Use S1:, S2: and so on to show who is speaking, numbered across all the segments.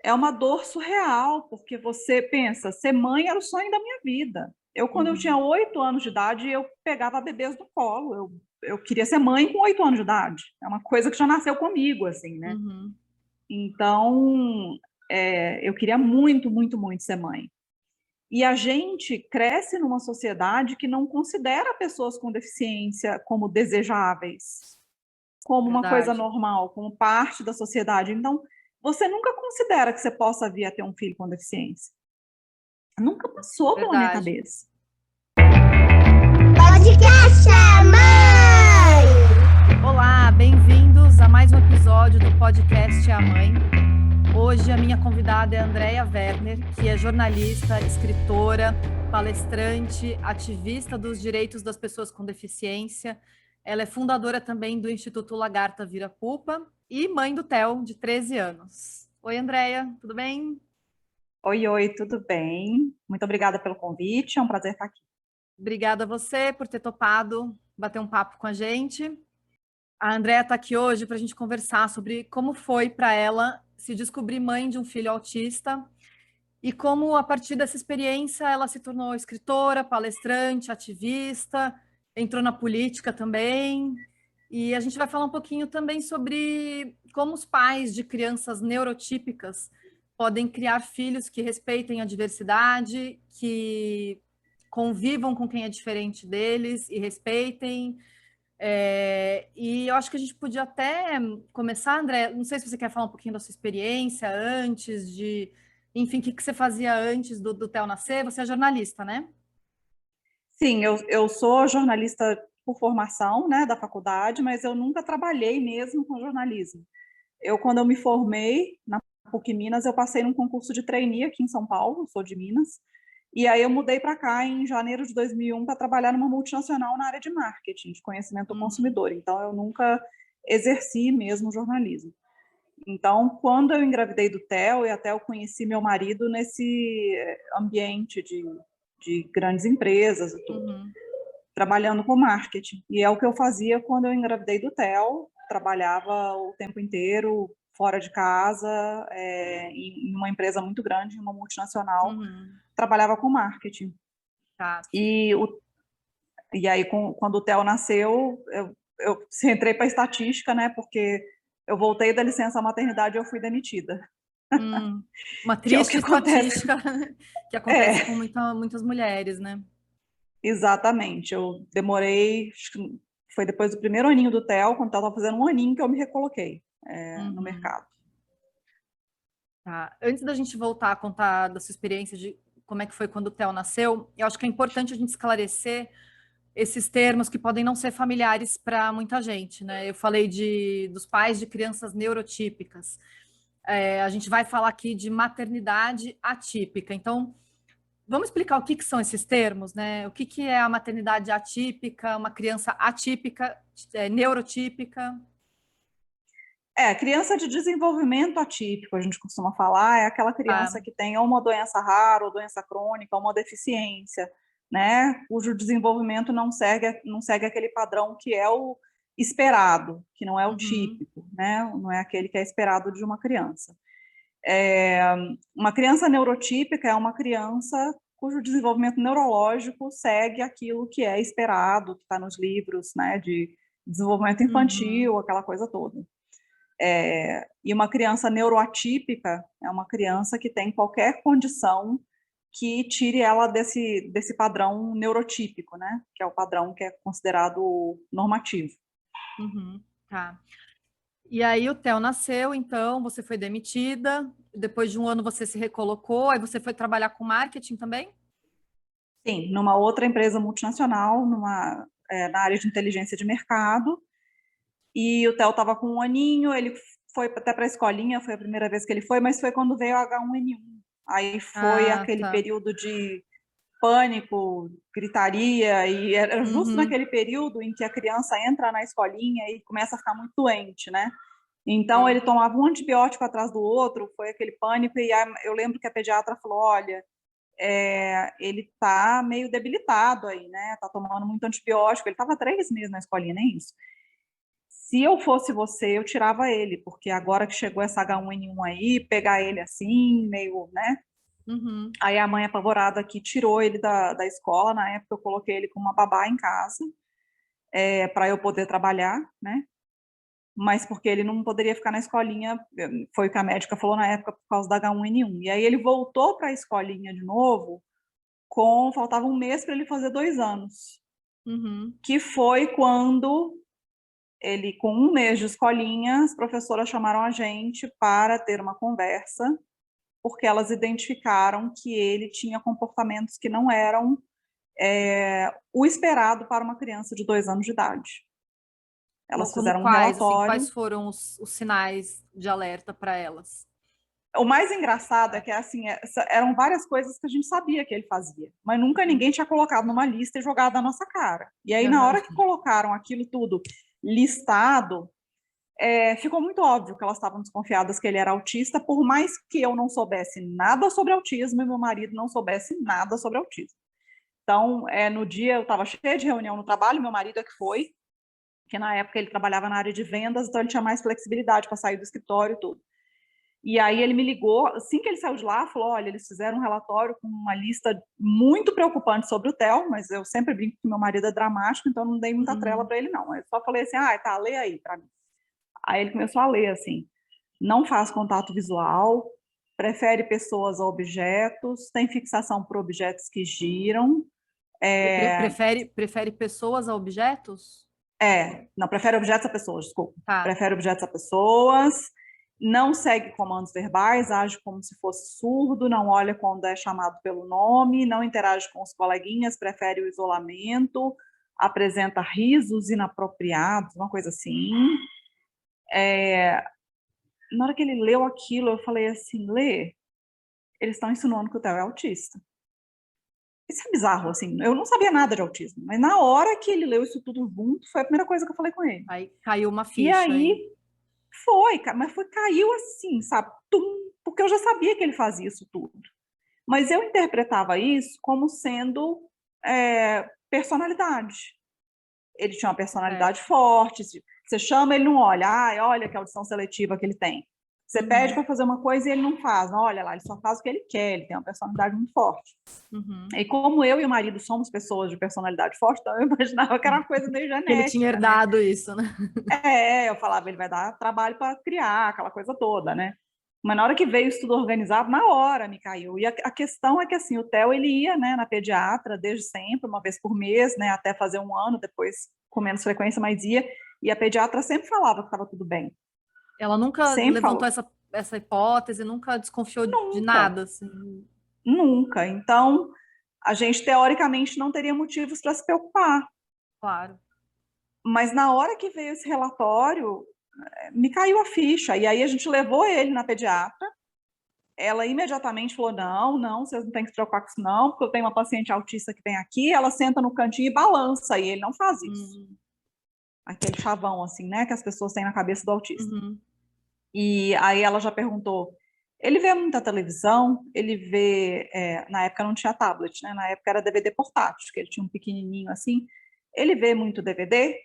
S1: é uma dor surreal, porque você pensa, ser mãe era o sonho da minha vida. Quando eu tinha
S2: Uhum,
S1: 8 anos de idade, eu pegava bebês no colo. Eu queria ser mãe com 8 anos de idade. É uma coisa que já nasceu comigo, assim, né?
S2: uhum.
S1: Então, eu queria muito, muito, muito ser mãe. E a gente cresce numa sociedade que não considera pessoas com deficiência como desejáveis, como uma coisa
S2: Verdade.
S1: normal, como parte da sociedade. Então, você nunca considera que você possa vir a ter um filho com deficiência. Nunca passou pela minha
S2: Verdade.
S1: cabeça.
S3: Podcast Mãe!
S2: Olá, bem-vindos a mais um episódio do podcast A Mãe. Hoje a minha convidada é a Andrea Werner, que é jornalista, escritora, palestrante, ativista dos direitos das pessoas com deficiência. Ela é fundadora também do Instituto Lagarta Vira Pupa e mãe do Theo, de 13 anos. Oi, Andrea, tudo bem?
S1: Oi, oi, tudo bem? Muito obrigada pelo convite, é um prazer estar aqui.
S2: Obrigada a você por ter topado bater um papo com a gente. A Andrea está aqui hoje para a gente conversar sobre como foi para ela se descobrir mãe de um filho autista e como, a partir dessa experiência, ela se tornou escritora, palestrante, ativista, entrou na política também. E a gente vai falar um pouquinho também sobre como os pais de crianças neurotípicas podem criar filhos que respeitem a diversidade, que convivam com quem é diferente deles e respeitem. E eu acho que a gente podia até começar, André. Não sei se você quer falar um pouquinho da sua experiência antes de, enfim, o que você fazia antes do Theo nascer? Você é jornalista, né?
S1: Sim, eu sou jornalista por formação, né, da faculdade, mas eu nunca trabalhei mesmo com jornalismo. Quando eu me formei na PUC Minas, eu passei num concurso de trainee aqui em São Paulo, sou de Minas, e aí eu mudei para cá em janeiro de 2001 para trabalhar numa multinacional na área de marketing, de conhecimento do
S2: Uhum,
S1: consumidor. Então, eu nunca exerci mesmo jornalismo. Então, quando eu engravidei do Theo, e até eu conheci meu marido nesse ambiente de grandes empresas e tudo,
S2: uhum,
S1: trabalhando com marketing. E é o que eu fazia quando eu engravidei do Theo, trabalhava o tempo inteiro fora de casa, em uma empresa muito grande, em uma multinacional,
S2: uhum.
S1: trabalhava com marketing.
S2: Tá.
S1: E, e aí, quando o Theo nasceu, eu entrei para estatística, né, porque eu voltei da licença maternidade e eu fui demitida,
S2: Hum, uma
S1: que é o que
S2: triste
S1: acontece.
S2: estatística que acontece com
S1: É,
S2: muitas mulheres, né?
S1: exatamente. Eu demorei, acho que foi depois do primeiro aninho do Theo, quando o Theo estava fazendo um aninho que eu me recoloquei no
S2: Uhum,
S1: mercado.
S2: tá. Antes da gente voltar a contar da sua experiência de como é que foi quando o Theo nasceu, eu acho que é importante a gente esclarecer esses termos que podem não ser familiares para muita gente, né? Eu falei dos pais de crianças neurotípicas. A gente vai falar aqui de maternidade atípica. Então, vamos explicar o que são esses termos, né? O que é a maternidade atípica, uma criança atípica, neurotípica?
S1: Criança de desenvolvimento atípico, a gente costuma falar, é aquela criança
S2: Tá.
S1: que tem ou uma doença rara, ou doença crônica, ou uma deficiência, né? Cujo desenvolvimento não segue aquele padrão que é o esperado, que não é o
S2: Uhum,
S1: típico, né? Não é aquele que é esperado de uma criança. É, uma criança neurotípica é uma criança cujo desenvolvimento neurológico segue aquilo que é esperado, que está nos livros, né, de desenvolvimento
S2: uhum,
S1: infantil, aquela coisa toda. E uma criança neuroatípica é uma criança que tem qualquer condição que tire ela desse padrão neurotípico, né, que é o padrão que é considerado normativo.
S2: uhum, tá. E aí o Theo nasceu, então você foi demitida. Depois de um ano você se recolocou, aí você foi trabalhar com marketing também?
S1: Sim, numa outra empresa multinacional, na área de inteligência de mercado, e o Theo estava com um aninho, ele foi até para a escolinha, foi a primeira vez que ele foi, mas foi quando veio o H1N1. Aí foi
S2: Ah,
S1: aquele
S2: tá.
S1: período de pânico, gritaria, e era justo
S2: Uhum,
S1: naquele período em que a criança entra na escolinha e começa a ficar muito doente, né? Então ele
S2: sei.
S1: tomava um antibiótico atrás do outro, foi aquele pânico, e eu lembro que a pediatra falou: olha, ele está meio debilitado aí, né? Tá tomando muito antibiótico. Ele estava 3 meses na escolinha, nem isso. Se eu fosse você, eu tirava ele, porque agora que chegou essa H1N1 aí, pegar ele assim, meio, né?
S2: Uhum.
S1: Aí a mãe apavorada aqui tirou ele da escola. Na época eu coloquei ele com uma babá em casa, para eu poder trabalhar, né? Mas porque ele não poderia ficar na escolinha, foi o que a médica falou na época, por causa da H1N1. E aí ele voltou para a escolinha de novo, faltava um mês para ele fazer 2 anos,
S2: Uhum.
S1: que foi quando ele, com um mês de escolinha, as professoras chamaram a gente para ter uma conversa, porque elas identificaram que ele tinha comportamentos que não eram o esperado para uma criança de 2 anos de idade. Elas
S2: Como
S1: fizeram um
S2: quais, assim,
S1: relatório.
S2: quais foram os sinais de alerta para elas?
S1: O mais engraçado é que assim, eram várias coisas que a gente sabia que ele fazia, mas nunca ninguém tinha colocado numa lista e jogado na nossa cara. E aí, na
S2: Uhum.
S1: hora que colocaram aquilo tudo listado, ficou muito óbvio que elas estavam desconfiadas que ele era autista, por mais que eu não soubesse nada sobre autismo e meu marido não soubesse nada sobre autismo. Então, no dia eu estava cheia de reunião no trabalho, meu marido é que foi, que na época ele trabalhava na área de vendas, então ele tinha mais flexibilidade para sair do escritório e tudo. E aí ele me ligou, assim que ele saiu de lá, falou, olha, eles fizeram um relatório com uma lista muito preocupante sobre o Theo, mas eu sempre brinco que meu marido é dramático, então não dei muita trela para ele, não. Eu só falei assim, tá, lê aí para mim. Aí ele começou a ler, assim, não faz contato visual, prefere pessoas a objetos, tem fixação por objetos que giram,
S2: Prefere pessoas a objetos?
S1: não, prefere objetos a pessoas, desculpa.
S2: Tá.
S1: Prefere objetos a pessoas, não segue comandos verbais, age como se fosse surdo, não olha quando é chamado pelo nome, não interage com os coleguinhas, prefere o isolamento, apresenta risos inapropriados, uma coisa assim. Na hora que ele leu aquilo, eu falei assim, Lê, eles estão insinuando que o Theo é autista. Isso é bizarro, assim, eu não sabia nada de autismo, mas na hora que ele leu isso tudo junto, foi a primeira coisa que eu falei com ele.
S2: Aí caiu uma
S1: E
S2: ficha, hein?
S1: aí mas caiu assim, sabe? Tum, porque eu já sabia que ele fazia isso tudo. Mas eu interpretava isso como sendo personalidade. Ele tinha uma personalidade
S2: Certo.
S1: forte. Você chama, ele não olha. Olha que audição seletiva que ele tem. Você pede
S2: Uhum.
S1: para fazer uma coisa e ele não faz. Olha lá, ele só faz o que ele quer. Ele tem uma personalidade muito forte.
S2: Uhum.
S1: E como eu e o marido somos pessoas de personalidade forte, então eu imaginava que era uma coisa meio
S2: Ele tinha
S1: genética, né?
S2: herdado isso, né?
S1: Eu falava, ele vai dar trabalho para criar, aquela coisa toda, né? Mas na hora que veio isso tudo organizado, na hora me caiu. E a questão é que, assim, o Theo, ele ia, né, na pediatra desde sempre, uma vez por mês, né, até fazer um ano, depois com menos frequência, mas ia. E a pediatra sempre falava que estava tudo bem.
S2: Ela nunca
S1: Sempre
S2: levantou
S1: falou.
S2: essa hipótese, nunca desconfiou de
S1: Nunca,
S2: nada, assim.
S1: nunca. Então, a gente, teoricamente, não teria motivos para se preocupar.
S2: Claro.
S1: Mas na hora que veio esse relatório, me caiu a ficha. E aí a gente levou ele na pediatra. Ela imediatamente falou: não, não, vocês não têm que se preocupar com isso, não, porque eu tenho uma paciente autista que vem aqui, ela senta no cantinho e balança, e ele não faz isso.
S2: Uhum.
S1: Aquele chavão, assim, né, que as pessoas têm na cabeça do autista.
S2: Uhum.
S1: E aí ela já perguntou: ele vê muita televisão? Ele vê. Na época não tinha tablet, né? Na época era DVD portátil, que ele tinha um pequenininho assim. Ele vê muito DVD?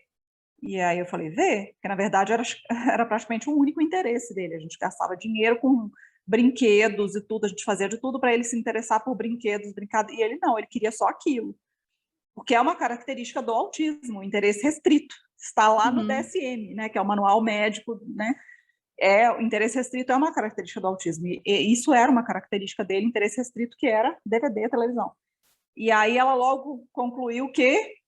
S1: E aí eu falei, vê, porque na verdade era praticamente o único interesse dele. A gente gastava dinheiro com brinquedos e tudo, a gente fazia de tudo para ele se interessar por brinquedos, brincadeira. E ele não, ele queria só aquilo. Porque é uma característica do autismo, o interesse restrito. Está lá no
S2: Uhum.
S1: DSM, né, que é o manual médico, né? O interesse restrito é uma característica do autismo. E isso era uma característica dele, interesse restrito, que era DVD, televisão. E aí ela logo concluiu que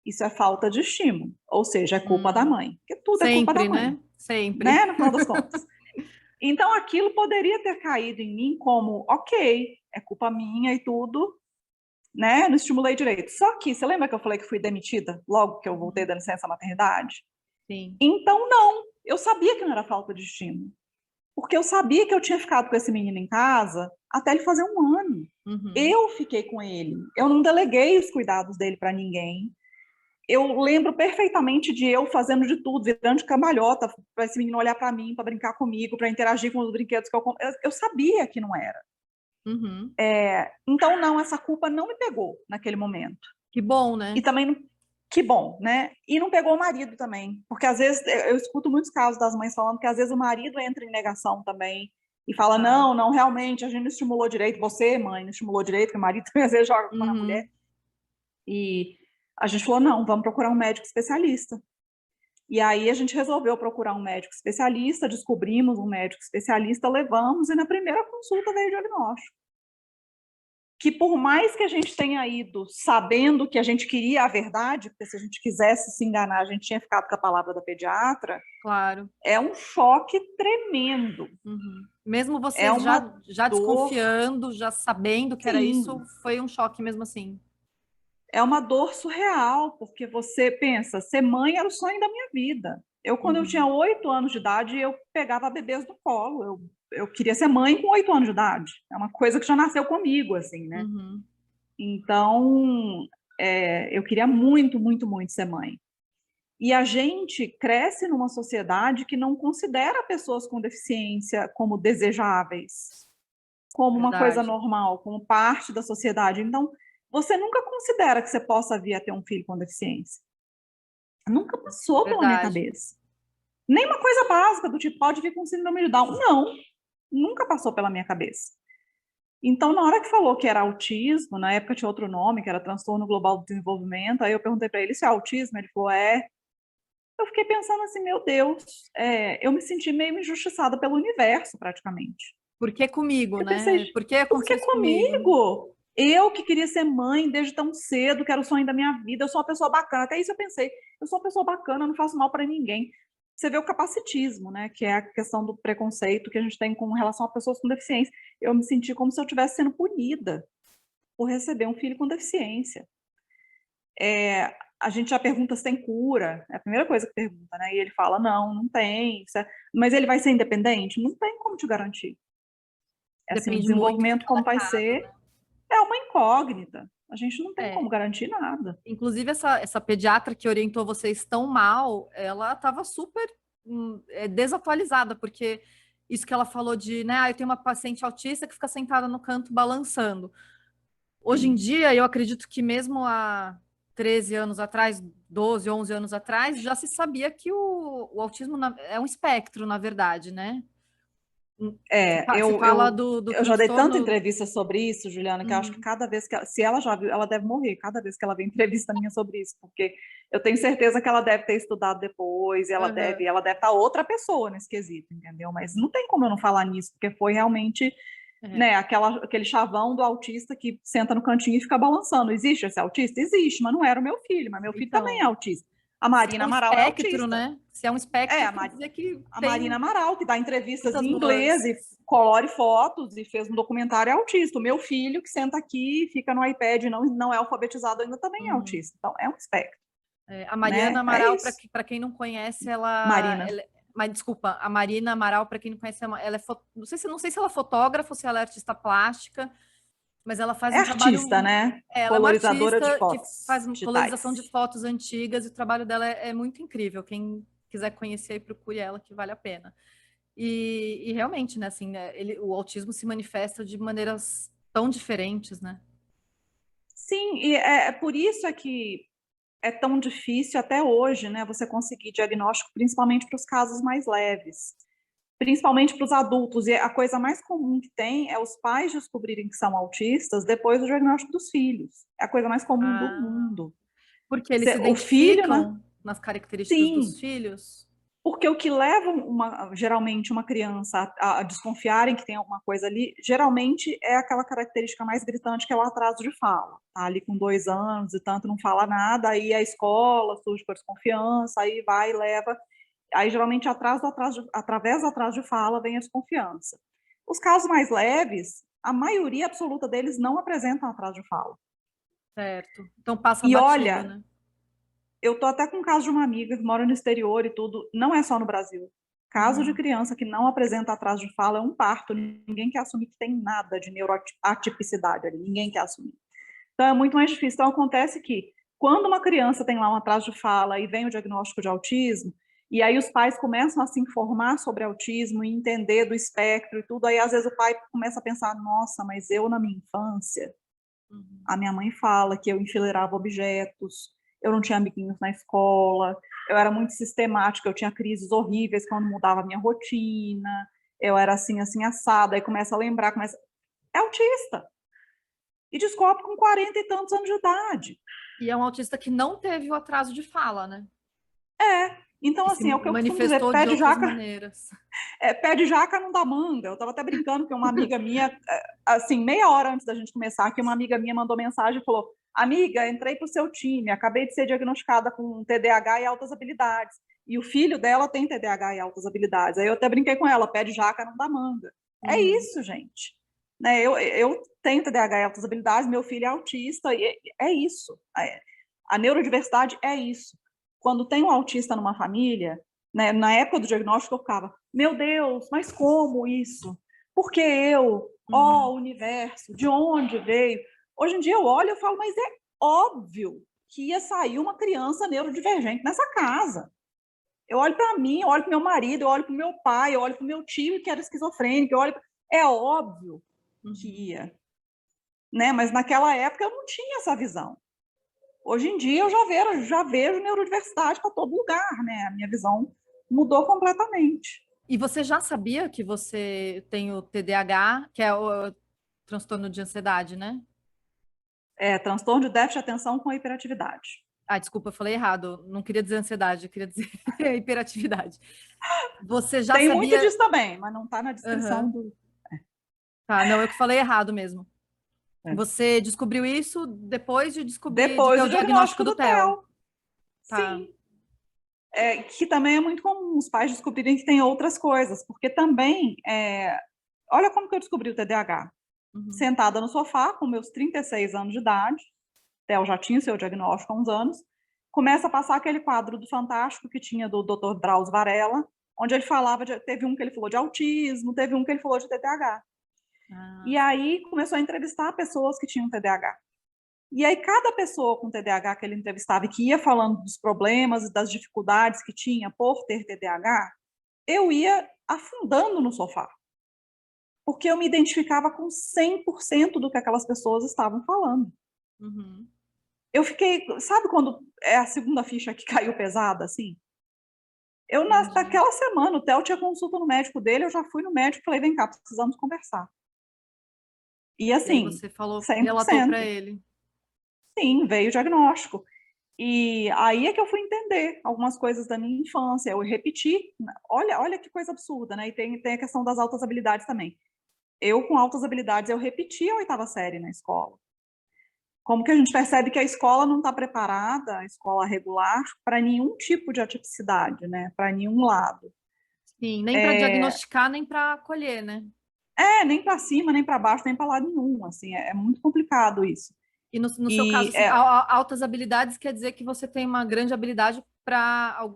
S1: isso é falta de estímulo, ou seja, é culpa da mãe, porque tudo é culpa da
S2: Sempre,
S1: mãe,
S2: né? Sempre.
S1: né, no final das contas. Então, aquilo poderia ter caído em mim como, ok, é culpa minha e tudo, né, não estimulei direito. Só que, você lembra que eu falei que fui demitida logo que eu voltei da licença maternidade?
S2: Sim.
S1: Então, não, eu sabia que não era falta de estímulo, porque eu sabia que eu tinha ficado com esse menino em casa até ele fazer 1 ano.
S2: Uhum.
S1: Eu fiquei com ele, eu não deleguei os cuidados dele para ninguém. Eu lembro perfeitamente de eu fazendo de tudo, virando de cambalhota, para esse menino olhar para mim, para brincar comigo, para interagir com os brinquedos que eu sabia que não era.
S2: Uhum.
S1: Então, não, essa culpa não me pegou naquele momento.
S2: Que bom,
S1: E
S2: né?
S1: também, que bom, né? E não pegou o marido também, porque às vezes eu escuto muitos casos das mães falando que às vezes o marido entra em negação também e fala,
S2: Tá.
S1: não, realmente a gente não estimulou direito, você, mãe, não estimulou direito, que o marido às vezes joga com a mulher.
S2: Uhum.
S1: E a gente falou, não, vamos procurar um médico especialista. E aí a gente resolveu procurar um médico especialista, descobrimos um médico especialista, levamos, e na primeira consulta veio o diagnóstico. Que por mais que a gente tenha ido sabendo que a gente queria a verdade, porque se a gente quisesse se enganar, a gente tinha ficado com a palavra da pediatra,
S2: Claro.
S1: é um choque tremendo.
S2: Uhum. Mesmo
S1: É
S2: vocês
S1: uma
S2: já
S1: dor,
S2: desconfiando, já sabendo que era isso,
S1: sim,
S2: foi um choque mesmo assim.
S1: é uma dor surreal, porque você pensa, ser mãe era o sonho da minha vida. Quando eu tinha
S2: Uhum.
S1: 8 anos de idade, eu pegava bebês no colo. Eu queria ser mãe com 8 anos de idade. É uma coisa que já nasceu comigo, assim, né?
S2: Uhum.
S1: Então, eu queria muito, muito, muito ser mãe. E a gente cresce numa sociedade que não considera pessoas com deficiência como desejáveis, como uma coisa
S2: Verdade.
S1: normal, como parte da sociedade. Então, você nunca considera que você possa vir a ter um filho com deficiência. Nunca passou pela minha
S2: Verdade.
S1: cabeça. Nem uma coisa básica do tipo, pode vir com síndrome de Down. Não, nunca passou pela minha cabeça. Então, na hora que falou que era autismo, na época tinha outro nome, que era transtorno global do desenvolvimento, aí eu perguntei para ele, isso é autismo? Ele falou, é. Eu fiquei pensando assim, meu Deus, eu me senti meio injustiçada pelo universo, praticamente.
S2: Por que comigo,
S1: Eu pensei,
S2: né? Por que
S1: por que
S2: aconteceu isso comigo?
S1: comigo? Eu que queria ser mãe desde tão cedo, que era o sonho da minha vida, eu sou uma pessoa bacana. Até isso eu pensei, eu sou uma pessoa bacana, eu não faço mal para ninguém. Você vê o capacitismo, né, que é a questão do preconceito que a gente tem com relação a pessoas com deficiência. Eu me senti como se eu estivesse sendo punida por receber um filho com deficiência. A gente já pergunta se tem cura, é a primeira coisa que pergunta, né? E ele fala, não tem. Mas ele vai ser independente? Não tem como te garantir. Assim, o
S2: Depende muito de
S1: desenvolvimento
S2: cada
S1: como vai
S2: caso,
S1: ser
S2: né?
S1: é uma incógnita. A gente não tem como
S2: É.
S1: garantir nada.
S2: Inclusive, essa pediatra que orientou vocês tão mal, ela estava super desatualizada, porque isso que ela falou de, né, eu tenho uma paciente autista que fica sentada no canto balançando. Hoje em
S1: Sim.
S2: dia, eu acredito que mesmo há 13 anos atrás, 12, 11 anos atrás, já se sabia que o autismo é um espectro, na verdade, né?
S1: É,
S2: Se fala do
S1: eu já dei tanta
S2: transtorno.
S1: entrevista sobre isso, Juliana, que eu acho que
S2: Uhum,
S1: cada vez que se ela já viu, ela deve morrer cada vez que ela vê entrevista minha sobre isso, porque eu tenho certeza que ela deve ter estudado depois, e
S2: uhum,
S1: ela deve estar outra pessoa nesse quesito, entendeu? Mas não tem como eu não falar nisso, porque foi realmente,
S2: é.
S1: né, aquele chavão do autista que senta no cantinho e fica balançando. Existe esse autista? Existe, mas não era o meu filho, mas meu filho também é
S2: Então,
S1: autista. A
S2: se é
S1: Marina
S2: um
S1: Amaral é
S2: espectro,
S1: autista.
S2: né? Se é um espectro,
S1: É,
S2: quer dizer que
S1: a Marina
S2: tem
S1: Amaral, que dá entrevistas
S2: muitas
S1: em inglês e
S2: nuances.
S1: colore fotos e fez um documentário, é autista. O meu filho, que senta aqui, fica no iPad e não é alfabetizado ainda, também é
S2: Uhum.
S1: autista. Então, é um espectro,
S2: A Mariana
S1: né? É
S2: Amaral,
S1: isso.
S2: para quem não conhece,
S1: Marina.
S2: mas desculpa, a Marina Amaral, para quem não conhece, ela é não sei se ela é fotógrafa ou se ela é artista plástica, mas ela faz
S1: É
S2: um
S1: artista,
S2: trabalho.
S1: né?
S2: Ela é uma
S1: Colorizadora de
S2: artista que
S1: fotos
S2: faz colorização de
S1: digitais.
S2: fotos antigas e o trabalho dela é muito incrível. Quem quiser conhecer, procure ela, que vale a pena. E realmente, né, assim, né, o autismo se manifesta de maneiras tão diferentes, né?
S1: Sim, e é por isso é que é tão difícil até hoje, né, você conseguir diagnóstico, principalmente para os casos mais leves. Principalmente para os adultos. E a coisa mais comum que tem é os pais descobrirem que são autistas depois do diagnóstico dos filhos. É a coisa mais comum do
S2: Ah,
S1: mundo.
S2: porque eles se
S1: O filho, né?
S2: identificam nas características dos
S1: Sim,
S2: filhos.
S1: porque o que leva geralmente uma criança a desconfiarem que tem alguma coisa ali, geralmente é aquela característica mais gritante que é o atraso de fala. Tá ali com 2 anos e tanto não fala nada, aí a escola surge com a desconfiança, aí vai e leva. Aí, geralmente, através do atraso de fala, vem a desconfiança. Os casos mais leves, a maioria absoluta deles não apresentam atraso de fala.
S2: Certo. Então passa
S1: E
S2: batido,
S1: olha,
S2: né?
S1: eu tô até com o caso de uma amiga que mora no exterior e tudo, não é só no Brasil. Caso de
S2: Uhum.
S1: criança que não apresenta atraso de fala é um parto, ninguém quer assumir que tem nada de neuroatipicidade ali, ninguém quer assumir. Então é muito mais difícil. Então acontece que quando uma criança tem lá um atraso de fala e vem o diagnóstico de autismo, e aí os pais começam a se informar sobre autismo e entender do espectro e tudo, aí às vezes o pai começa a pensar, nossa, mas eu na minha infância,
S2: Uhum.
S1: a minha mãe fala que eu enfileirava objetos, eu não tinha amiguinhos na escola, eu era muito sistemática, eu tinha crises horríveis quando mudava a minha rotina, eu era assim, assim, assada, aí começa a lembrar, começa... É autista. E descobre com 40 e tantos anos de idade.
S2: E é um autista que não teve o atraso de fala, né?
S1: Então,
S2: Que se
S1: assim, é o que eu costumo dizer,
S2: manifestou
S1: pé
S2: de
S1: de
S2: outras
S1: jaca,
S2: maneiras.
S1: pé de jaca não dá manga. Eu estava até brincando que uma amiga minha, assim, meia hora antes da gente começar, que uma amiga minha mandou mensagem e falou: amiga, entrei para o seu time, acabei de ser diagnosticada com TDAH e altas habilidades. E o filho dela tem TDAH e altas habilidades. Aí eu até brinquei com ela: pé de jaca não dá manga. É isso, gente. Né? Eu tenho TDAH e altas habilidades, meu filho é autista, e é isso. A neurodiversidade é isso. Quando tem um autista numa família, né, na época do diagnóstico eu ficava, meu Deus, mas como isso? Por que eu? Ó, o universo, de onde veio? Hoje em dia eu olho e falo, mas é óbvio que ia sair uma criança neurodivergente nessa casa. Eu olho para mim, eu olho para meu marido, eu olho para o meu pai, eu olho para o meu tio que era esquizofrênico, eu olho... É óbvio que ia. Né? Mas naquela época eu não tinha essa visão. Hoje em dia eu já vejo neurodiversidade para todo lugar, né? A minha visão mudou completamente.
S2: E você já sabia que você tem o TDAH, que é o transtorno de ansiedade, né?
S1: Transtorno de déficit de atenção com hiperatividade.
S2: Ah, desculpa, eu falei errado. Não queria dizer ansiedade, eu queria dizer hiperatividade. Você já
S1: Tem muito
S2: sabia?
S1: disso também, mas não está na descrição
S2: Uhum.
S1: do.
S2: Tá, não, eu que falei errado mesmo.
S1: É.
S2: Você descobriu isso depois de
S1: Depois
S2: ter
S1: do
S2: o diagnóstico
S1: diagnóstico
S2: do
S1: do
S2: TEL.
S1: TEL.
S2: Tá.
S1: Sim. Que também é muito comum os pais descobrirem que tem outras coisas, porque também, olha como que eu descobri o TDAH.
S2: Uhum.
S1: Sentada no sofá, com meus 36 anos de idade, TEL já tinha seu diagnóstico há uns anos, começa a passar aquele quadro do Fantástico que tinha do Dr. Drauzio Varela, onde ele falava, teve um que ele falou de autismo, teve um que ele falou de TDAH.
S2: Ah,
S1: E aí começou a entrevistar pessoas que tinham TDAH. E aí cada pessoa com TDAH que ele entrevistava e que ia falando dos problemas e das dificuldades que tinha por ter TDAH, eu ia afundando no sofá. Porque eu me identificava com 100% do que aquelas pessoas estavam falando.
S2: uhum.
S1: Eu fiquei, sabe quando é a segunda ficha que caiu pesada, assim?
S2: Entendi.
S1: Naquela semana, o Theo tinha consulta no médico dele, eu já fui no médico e falei, vem cá, precisamos conversar. E
S2: E aí
S1: assim,
S2: você falou, relatou para
S1: 100%,
S2: ele.
S1: sim, veio o diagnóstico. E aí é que eu fui entender algumas coisas da minha infância, eu repeti, olha que coisa absurda, né? E tem a questão das altas habilidades também. Eu, com altas habilidades, eu repeti a oitava série na escola. Como que a gente percebe que a escola não está preparada, a escola regular, para nenhum tipo de atipicidade, né? Para nenhum lado.
S2: Sim, nem para diagnosticar, nem para acolher, né?
S1: Nem para cima, nem para baixo, nem para lado nenhum. Assim, é muito complicado isso.
S2: E no seu caso,
S1: E
S2: assim, altas habilidades quer dizer que você tem uma grande habilidade para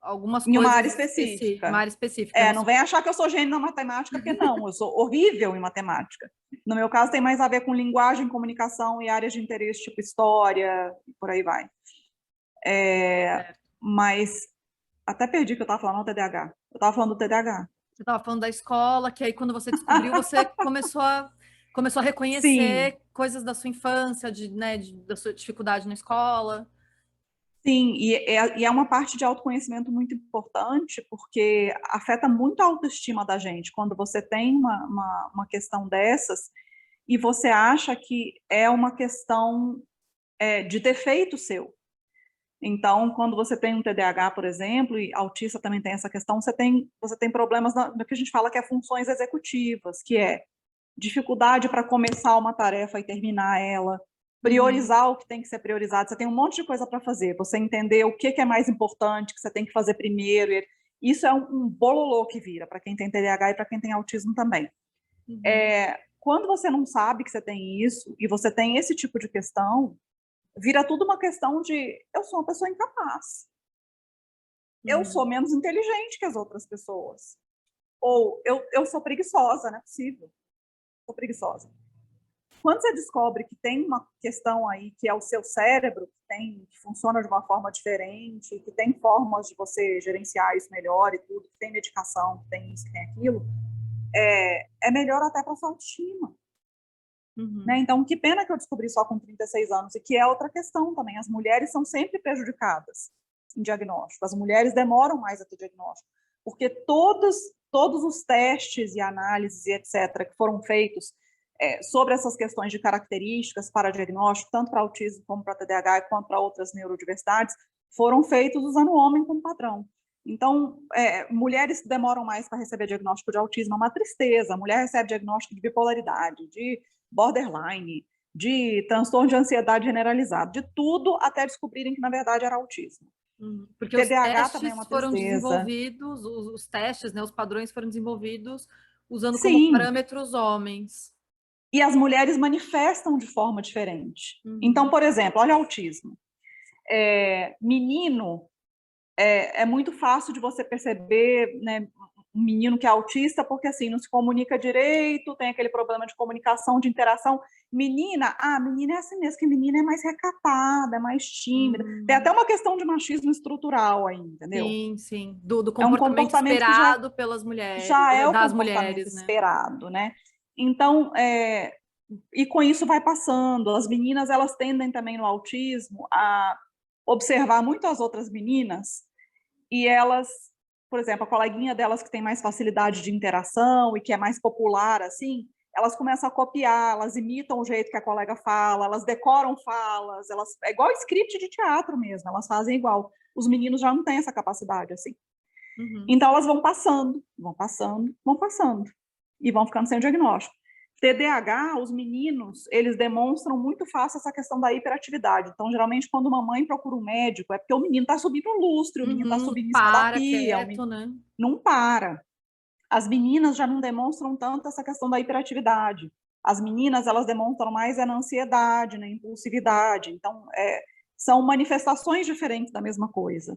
S2: algumas
S1: em uma área
S2: coisas específicas, uma
S1: específica.
S2: área específica.
S1: Não vem achar que eu sou gênio na matemática, porque não, eu sou horrível em matemática. No meu caso, tem mais a ver com linguagem, comunicação e áreas de interesse, tipo história, e por aí vai.
S2: Certo.
S1: Mas até perdi o que eu estava falando, o TDAH. Eu estava falando do TDAH.
S2: Você estava falando da escola, que aí quando você descobriu, você começou a
S1: Sim,
S2: reconhecer coisas da sua infância, da sua dificuldade na escola.
S1: sim, e é uma parte de autoconhecimento muito importante, porque afeta muito a autoestima da gente. Quando você tem uma questão dessas e você acha que é uma questão de defeito seu. Então, quando você tem um TDAH, por exemplo, e autista também tem essa questão, você tem problemas no que a gente fala que é funções executivas, que é dificuldade para começar uma tarefa e terminar ela,
S2: Uhum,
S1: priorizar o que tem que ser priorizado. Você tem um monte de coisa para fazer. Você entender o que é mais importante, que você tem que fazer primeiro. Isso é um bololô que vira para quem tem TDAH e para quem tem autismo também.
S2: uhum,
S1: Quando você não sabe que você tem isso e você tem esse tipo de questão, vira tudo uma questão de eu sou uma pessoa incapaz. Eu sou
S2: uhum.
S1: menos inteligente que as outras pessoas. Ou eu sou preguiçosa, não é possível. Sou preguiçosa. Quando você descobre que tem uma questão aí que é o seu cérebro, que funciona de uma forma diferente, que tem formas de você gerenciar isso melhor e tudo, que tem medicação, que tem isso, que tem aquilo, é melhor até para sua autoestima.
S2: Uhum.
S1: Né? Então, que pena que eu descobri só com 36 anos, e que é outra questão também. As mulheres são sempre prejudicadas em diagnóstico, as mulheres demoram mais a ter diagnóstico, porque todos os testes e análises e etc., que foram feitos sobre essas questões de características para diagnóstico, tanto para autismo como para TDAH, quanto para outras neurodiversidades, foram feitos usando o homem como padrão. Então, mulheres demoram mais para receber diagnóstico de autismo, é uma tristeza. A mulher recebe diagnóstico de bipolaridade, de borderline, de transtorno de ansiedade generalizado, de tudo até descobrirem que, na verdade, era autismo.
S2: Porque os
S1: TDAH também é
S2: testes
S1: uma
S2: foram
S1: tristeza.
S2: desenvolvidos, os testes, né, os padrões foram desenvolvidos usando como
S1: Sim,
S2: parâmetros homens.
S1: e as mulheres manifestam de forma diferente. Então, por exemplo, olha o autismo. Menino, é muito fácil de você perceber, né, um menino que é autista, porque assim, não se comunica direito, tem aquele problema de comunicação, de interação. Menina é assim mesmo, que menina é mais recatada, é mais tímida. Tem até uma questão de machismo estrutural aí, entendeu?
S2: Sim, sim. Do
S1: É um
S2: comportamento
S1: comportamento que já,
S2: esperado pelas mulheres,
S1: já é o
S2: das
S1: comportamento
S2: mulheres, né?
S1: esperado, né? Então, e com isso vai passando. As meninas, elas tendem também no autismo a observar muito as outras meninas e elas, por exemplo, a coleguinha delas que tem mais facilidade de interação e que é mais popular, assim, elas começam a copiar, elas imitam o jeito que a colega fala, elas decoram falas, é igual script de teatro mesmo, elas fazem igual. Os meninos já não têm essa capacidade, assim. Então elas vão passando, vão passando, vão passando e vão ficando sem o diagnóstico. TDAH, os meninos, eles demonstram muito fácil essa questão da hiperatividade. Então, geralmente, quando uma mãe procura um médico, é porque o menino está subindo um lustre, o menino está subindo em cima da
S2: Para
S1: pia,
S2: quieto, né?
S1: não para. As meninas já não demonstram tanto essa questão da hiperatividade. As meninas, elas demonstram mais na ansiedade, na impulsividade. Então, são manifestações diferentes da mesma coisa.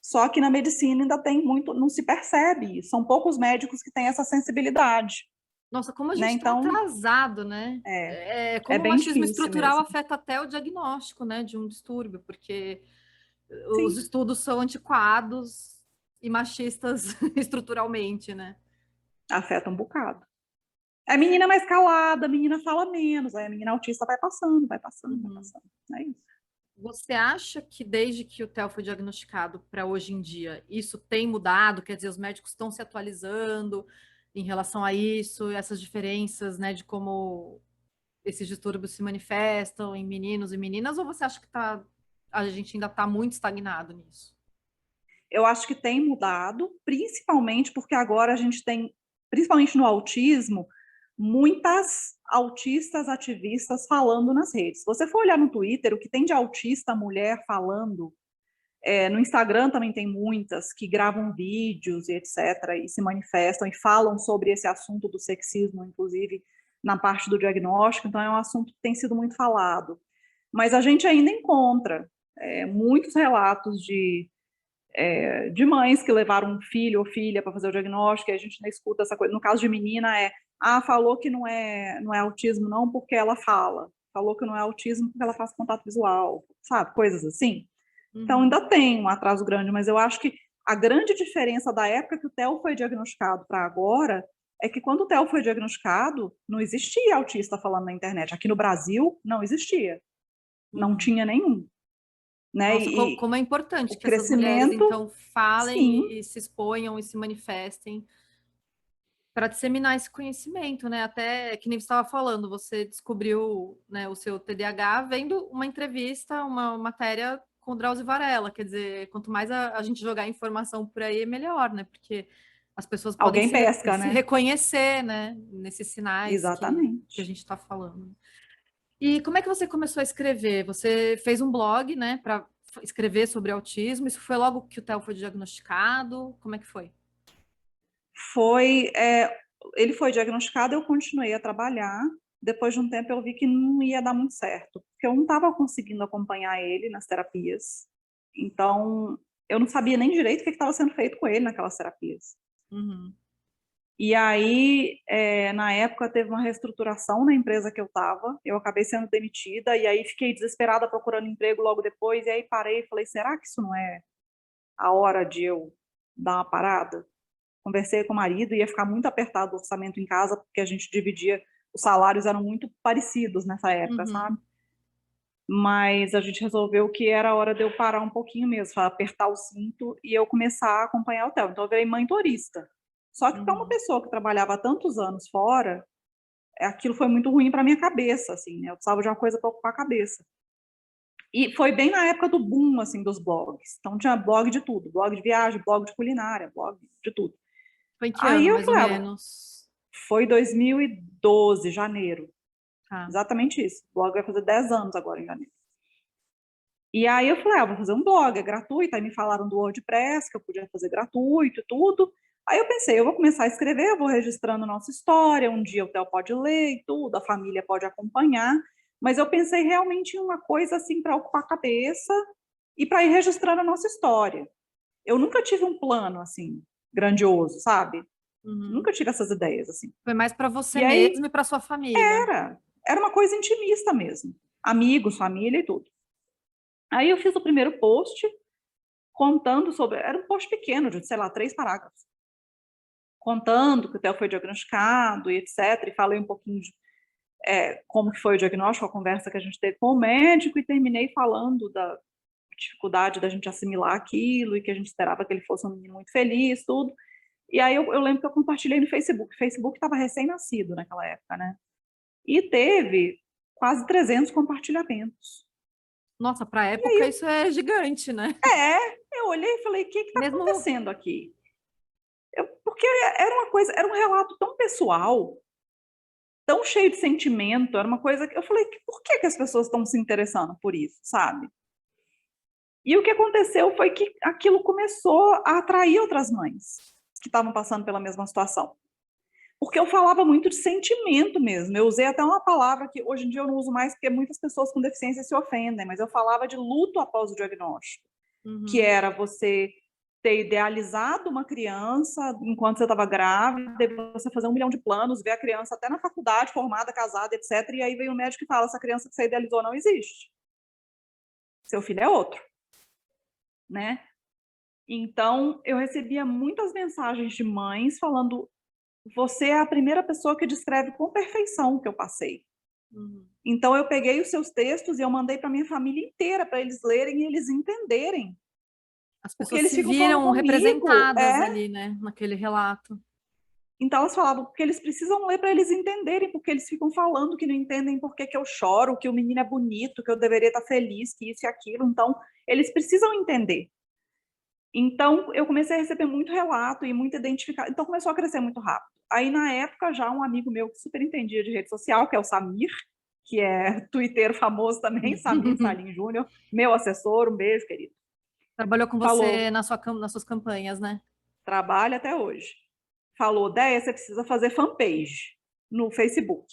S1: Só que na medicina ainda tem muito, não se percebe. São poucos médicos que têm essa sensibilidade.
S2: Nossa, como a
S1: Né?
S2: gente está
S1: Então,
S2: atrasado, né?
S1: é
S2: Como o
S1: bem
S2: machismo
S1: difícil
S2: estrutural
S1: mesmo.
S2: afeta até o diagnóstico, né, de um distúrbio, porque os
S1: Sim,
S2: estudos são antiquados e machistas estruturalmente, né?
S1: afeta um bocado. A menina é mais calada, a menina fala menos, aí a menina autista vai passando, vai passando, vai
S2: Uhum.
S1: passando. É isso.
S2: Você acha que desde que o TEL foi diagnosticado para hoje em dia, isso tem mudado? Quer dizer, os médicos estão se atualizando em relação a isso, essas diferenças, né, de como esses distúrbios se manifestam em meninos e meninas, ou você acha que a gente ainda está muito estagnado nisso?
S1: Eu acho que tem mudado, principalmente porque agora a gente tem, principalmente no autismo, muitas autistas ativistas falando nas redes. Se você for olhar no Twitter, o que tem de autista mulher falando, no Instagram também tem muitas que gravam vídeos e etc., e se manifestam e falam sobre esse assunto do sexismo, inclusive na parte do diagnóstico, então é um assunto que tem sido muito falado. Mas a gente ainda encontra muitos relatos de mães que levaram um filho ou filha para fazer o diagnóstico, e a gente não escuta essa coisa. No caso de menina, falou que não é autismo, não, porque ela fala. Falou que não é autismo porque ela faz contato visual, sabe? Coisas assim. Então,
S2: Uhum.
S1: ainda tem um atraso grande, mas eu acho que a grande diferença da época que o TEL foi diagnosticado para agora é que quando o TEL foi diagnosticado, não existia autista falando na internet. Aqui no Brasil, não existia. Não
S2: Uhum.
S1: tinha nenhum. Né?
S2: Nossa,
S1: E
S2: como é importante
S1: o
S2: que essas mulheres,
S1: crescimento,
S2: então, falem
S1: sim,
S2: e se exponham e se manifestem para disseminar esse conhecimento, né? Até que nem você estava falando, você descobriu, né, o seu TDAH vendo uma entrevista, uma matéria com o Drauzio Varela. Quer dizer, quanto mais a gente jogar informação por aí, melhor, né? Porque as pessoas podem
S1: alguém pesca,
S2: se
S1: né?
S2: reconhecer, né? Nesses sinais que a
S1: Exatamente.
S2: gente está falando. E como é que você começou a escrever? Você fez um blog, né, para escrever sobre autismo. Isso foi logo que o Theo foi diagnosticado? Como é que foi?
S1: Foi, ele foi diagnosticado, eu continuei a trabalhar. Depois de um tempo, eu vi que não ia dar muito certo, porque eu não estava conseguindo acompanhar ele nas terapias. Então, eu não sabia nem direito o que estava sendo feito com ele naquelas terapias.
S2: Uhum.
S1: E aí, na época, teve uma reestruturação na empresa que eu estava, eu acabei sendo demitida, e aí fiquei desesperada procurando emprego logo depois, e aí parei e falei, será que isso não é a hora de eu dar uma parada? Conversei com o marido, ia ficar muito apertado o orçamento em casa, porque a gente dividia os salários eram muito parecidos nessa época, sabe? Mas a gente resolveu que era a hora de eu parar um pouquinho mesmo, apertar o cinto e eu começar a acompanhar o Theo. Então eu virei mãe turista. Só que para uma pessoa que trabalhava há tantos anos fora, aquilo foi muito ruim para minha cabeça, assim, né? Eu precisava de uma coisa para ocupar a cabeça. E foi bem na época do boom, assim, dos blogs. Então tinha blog de tudo, blog de viagem, blog de culinária, blog de tudo.
S2: Foi em que
S1: Aí
S2: ano,
S1: eu
S2: mais ou
S1: falei,
S2: menos?
S1: foi 2012, janeiro.
S2: Tá.
S1: Exatamente isso. O blog vai fazer 10 anos agora em janeiro. E aí eu falei, vou fazer um blog, é gratuito. Aí me falaram do WordPress, que eu podia fazer gratuito e tudo. Aí eu pensei, eu vou começar a escrever, eu vou registrando nossa história, um dia o Theo pode ler e tudo, a família pode acompanhar. Mas eu pensei realmente em uma coisa assim para ocupar a cabeça e para ir registrando a nossa história. Eu nunca tive um plano assim grandioso, sabe? Nunca tive essas ideias assim.
S2: Foi mais para você
S1: E aí
S2: mesmo e para sua família.
S1: era uma coisa intimista mesmo, amigos, família e tudo. Aí eu fiz o primeiro post contando sobre, era um post pequeno, de, sei lá, 3 parágrafos, contando que o Theo foi diagnosticado e etc, e falei um pouquinho de como que foi o diagnóstico, a conversa que a gente teve com o médico, e terminei falando da dificuldade da gente assimilar aquilo, e que a gente esperava que ele fosse um menino muito feliz, tudo. E aí eu lembro que eu compartilhei no Facebook. O Facebook estava recém-nascido naquela época, né? E teve quase 300 compartilhamentos.
S2: Nossa, para a
S1: E aí
S2: época isso é gigante, né?
S1: eu olhei e falei, o que está
S2: Mesmo
S1: acontecendo aqui? Porque era uma coisa, era um relato tão pessoal, tão cheio de sentimento, era uma coisa que eu falei, por que as pessoas estão se interessando por isso, sabe? E o que aconteceu foi que aquilo começou a atrair outras mães que estavam passando pela mesma situação. Porque eu falava muito de sentimento mesmo. Eu usei até uma palavra que hoje em dia eu não uso mais, porque muitas pessoas com deficiência se ofendem, mas eu falava de luto após o diagnóstico, que era você ter idealizado uma criança enquanto você estava grávida, você fazer 1 milhão de planos, ver a criança até na faculdade, formada, casada, etc. E aí vem o médico e fala, essa criança que você idealizou não existe. Seu filho é outro. Né? Então, eu recebia muitas mensagens de mães falando, você é a primeira pessoa que descreve com perfeição o que eu passei. Então, eu peguei os seus textos e eu mandei para minha família inteira, para eles lerem e eles entenderem.
S2: as
S1: Porque
S2: pessoas
S1: eles
S2: se
S1: ficam falando
S2: viram
S1: comigo.
S2: representadas ali, né, naquele relato.
S1: Então, elas falavam, porque eles precisam ler para eles entenderem, porque eles ficam falando que não entendem por que eu choro, que o menino é bonito, que eu deveria estar feliz, que isso e aquilo. Então, eles precisam entender. Então, eu comecei a receber muito relato e muito identificado. Então, começou a crescer muito rápido. Aí, na época, já um amigo meu que super entendia de rede social, que é o Samir, que é twitteiro famoso também, Samir Salim Júnior, meu assessor, um beijo, querido.
S2: Trabalhou com você
S1: Falou,
S2: nas suas campanhas, né?
S1: trabalha até hoje. Falou, Déia, você precisa fazer fanpage no Facebook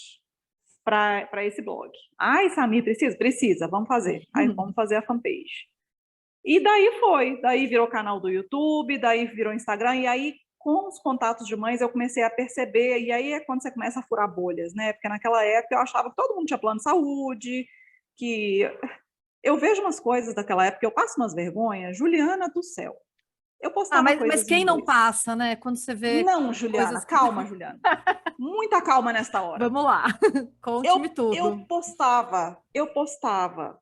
S1: para esse blog. Ai, Samir, precisa? Precisa, vamos fazer. Aí, vamos fazer a fanpage. E daí virou canal do YouTube, daí virou Instagram, e aí com os contatos de mães eu comecei a perceber, e aí é quando você começa a furar bolhas, né? Porque naquela época eu achava que todo mundo tinha plano de saúde, que eu vejo umas coisas daquela época, eu passo umas vergonhas, Juliana do céu. Eu postava
S2: Mas
S1: coisas em
S2: quem não
S1: inglês.
S2: passa, né? Quando você vê
S1: Não, Juliana,
S2: coisas que...
S1: calma, Juliana. Muita calma nesta hora.
S2: Vamos lá, conte-me
S1: Eu
S2: tudo.
S1: postava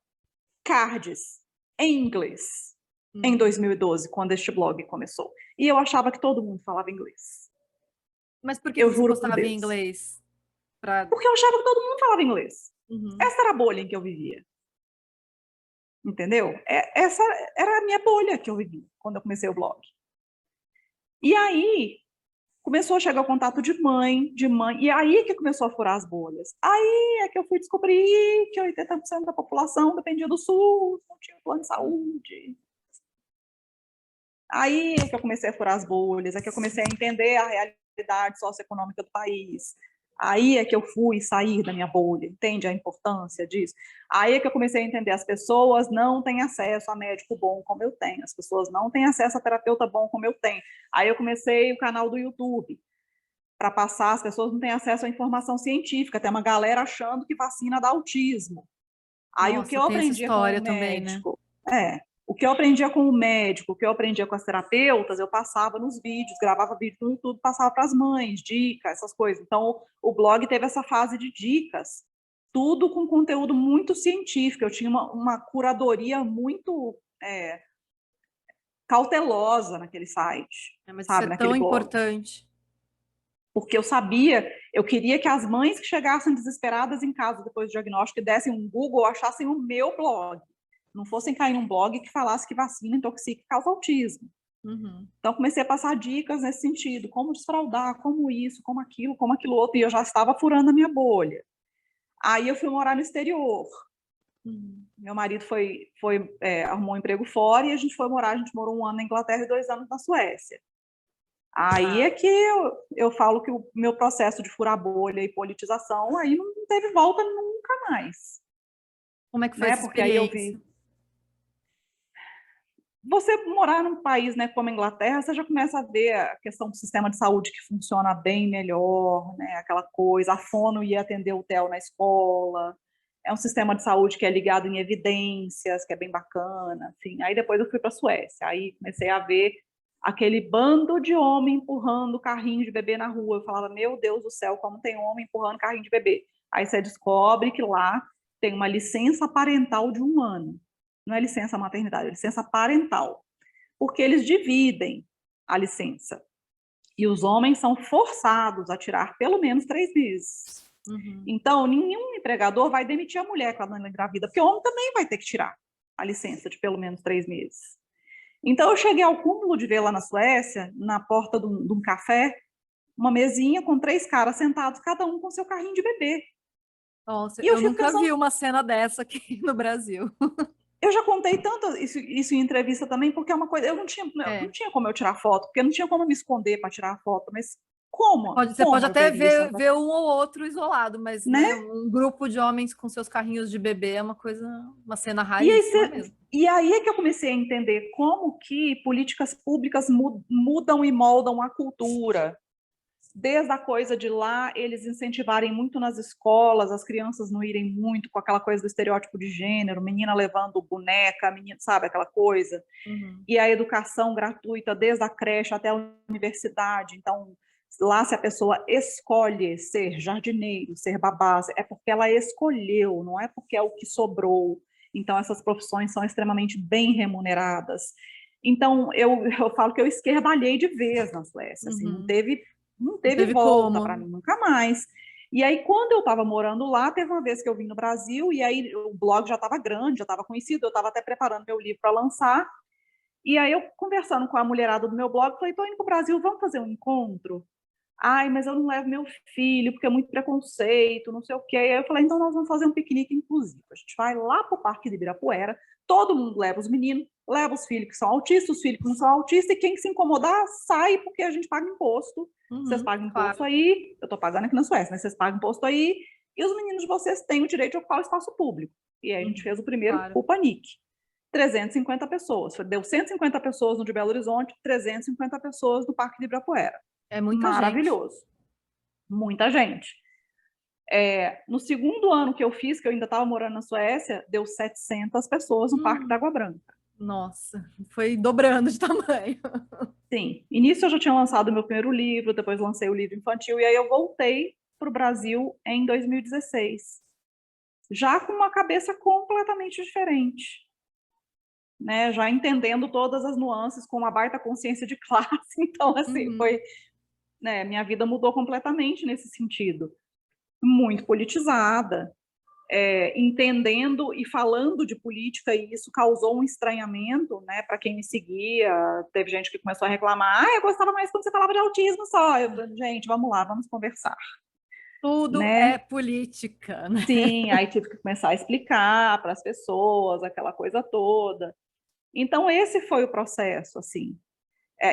S1: cards em inglês em 2012, quando este blog começou. E eu achava que todo mundo falava inglês.
S2: Mas por que
S1: Eu
S2: você
S1: juro por
S2: postava em
S1: Deus.
S2: inglês? Pra...
S1: Porque eu achava que todo mundo falava inglês. Essa era a bolha em que eu vivia. Entendeu? Essa era a minha bolha que eu vivia quando eu comecei o blog. E aí, começou a chegar o contato de mãe, e aí que começou a furar as bolhas. Aí é que eu fui descobrir que 80% da população dependia do SUS, não tinha plano de saúde. Aí é que eu comecei a furar as bolhas, é que eu comecei a entender a realidade socioeconômica do país. Aí é que eu fui sair da minha bolha, entende a importância disso? Aí é que eu comecei a entender, as pessoas não têm acesso a médico bom como eu tenho, as pessoas não têm acesso a terapeuta bom como eu tenho. Aí eu comecei o canal do YouTube, para passar, as pessoas não têm acesso à informação científica, tem uma galera achando que vacina dá autismo. Aí o que
S2: Nossa,
S1: eu
S2: tem essa
S1: aprendia com
S2: história
S1: o
S2: também, né?
S1: médico, O que eu aprendia com o médico, o que eu aprendia com as terapeutas, eu passava nos vídeos, gravava vídeo no YouTube, passava para as mães, dicas, essas coisas. Então, o blog teve essa fase de dicas, tudo com conteúdo muito científico. Eu tinha uma curadoria muito cautelosa naquele site,
S2: Mas isso
S1: sabe,
S2: é
S1: naquele
S2: tão
S1: blog.
S2: importante.
S1: Porque eu queria que as mães que chegassem desesperadas em casa depois do diagnóstico dessem um Google, achassem o meu blog. Não fossem cair num blog que falasse que vacina intoxica e causa autismo.
S2: Uhum.
S1: Então, comecei a passar dicas nesse sentido, como desfraudar, como isso, como aquilo outro, e eu já estava furando a minha bolha. Aí eu fui morar no exterior. Meu marido arrumou um emprego fora e a gente morou 1 ano na Inglaterra e 2 anos na Suécia. Aí é que eu falo que o meu processo de furar bolha e politização, aí não teve volta nunca mais.
S2: Como é que foi
S1: Né?
S2: essa
S1: Porque aí eu
S2: experiência?
S1: vi. Você morar num país, né, como a Inglaterra, você já começa a ver a questão do sistema de saúde que funciona bem melhor, né, aquela coisa, a fono ia atender o Theo na escola, é um sistema de saúde que é ligado em evidências, que é bem bacana, enfim. Aí depois eu fui para a Suécia, aí comecei a ver aquele bando de homem empurrando carrinho de bebê na rua. Eu falava, meu Deus do céu, como tem homem empurrando carrinho de bebê? Aí você descobre que lá tem uma licença parental de 1 ano. Não é licença maternidade, é licença parental, porque eles dividem a licença. E os homens são forçados a tirar pelo menos 3 meses.
S2: Uhum.
S1: Então, nenhum empregador vai demitir a mulher quando ela engravida, porque o homem também vai ter que tirar a licença de pelo menos 3 meses. Então, eu cheguei ao cúmulo de ver lá na Suécia, na porta de um café, uma mesinha com 3 caras sentados, cada um com seu carrinho de bebê.
S2: Nossa,
S1: E eu
S2: eu
S1: fico
S2: nunca
S1: pensando,
S2: vi uma cena dessa aqui no Brasil.
S1: eu já contei tanto isso em entrevista também, porque é uma coisa, eu não tinha como eu tirar foto, porque não tinha como me esconder para tirar foto, mas
S2: Você pode
S1: como eu
S2: até
S1: veria isso?
S2: ver um ou outro isolado, mas né,
S1: Né?
S2: um grupo de homens com seus carrinhos de bebê é uma cena
S1: E aí,
S2: raríssima mesmo.
S1: e aí é que eu comecei a entender como que políticas públicas mudam e moldam a cultura. Desde a coisa de lá, eles incentivarem muito nas escolas, as crianças não irem muito com aquela coisa do estereótipo de gênero, menina levando boneca, menina, sabe, aquela coisa.
S2: Uhum.
S1: E a educação gratuita, desde a creche até a universidade. Então, lá, se a pessoa escolhe ser jardineiro, ser babá, é porque ela escolheu, não é porque é o que sobrou. Então, essas profissões são extremamente bem remuneradas. Então, eu falo que eu esquerdalhei de vez na Suécia, assim, não
S2: Uhum. Não
S1: teve
S2: teve
S1: volta para
S2: como.
S1: mim, nunca mais. E aí, quando eu estava morando lá, teve uma vez que eu vim no Brasil, e aí o blog já estava grande, já estava conhecido, eu estava até preparando meu livro para lançar, e aí eu, conversando com a mulherada do meu blog, falei, tô indo para o Brasil, vamos fazer um encontro? Ai, mas eu não levo meu filho, porque é muito preconceito, não sei o quê. Aí eu falei, então nós vamos fazer um piquenique inclusivo. A gente vai lá para o Parque de Ibirapuera, todo mundo leva os meninos, leva os filhos que são autistas, os filhos que não são autistas, e quem se incomodar, sai, porque a gente paga imposto. Vocês pagam imposto
S2: Claro.
S1: aí, eu estou pagando aqui na Suécia, mas vocês pagam imposto aí, e os meninos de vocês têm o direito de ocupar o espaço público. E aí a gente fez o primeiro
S2: Claro.
S1: Upanic. 350 pessoas. Deu 150 pessoas no de Belo Horizonte, 350 pessoas no Parque de Ibirapuera.
S2: É muita gente.
S1: Maravilhoso. Muita gente. No segundo ano que eu fiz, que eu ainda estava morando na Suécia, deu 700 pessoas no Parque da Água Branca.
S2: Nossa, foi dobrando de tamanho.
S1: Sim. Início eu já tinha lançado o meu primeiro livro, depois lancei o livro infantil, e aí eu voltei para o Brasil em 2016. Já com uma cabeça completamente diferente. Né, já entendendo todas as nuances, com uma baita consciência de classe. Então, assim, né, minha vida mudou completamente nesse sentido. Muito politizada, entendendo e falando de política, e isso causou um estranhamento, né, para quem me seguia. Teve gente que começou a reclamar, eu gostava mais quando você falava de autismo só. Eu falei, gente, vamos lá, vamos conversar.
S2: Tudo
S1: Né?
S2: é política, né?
S1: Sim, aí tive que começar a explicar para as pessoas, aquela coisa toda. Então, esse foi o processo, assim.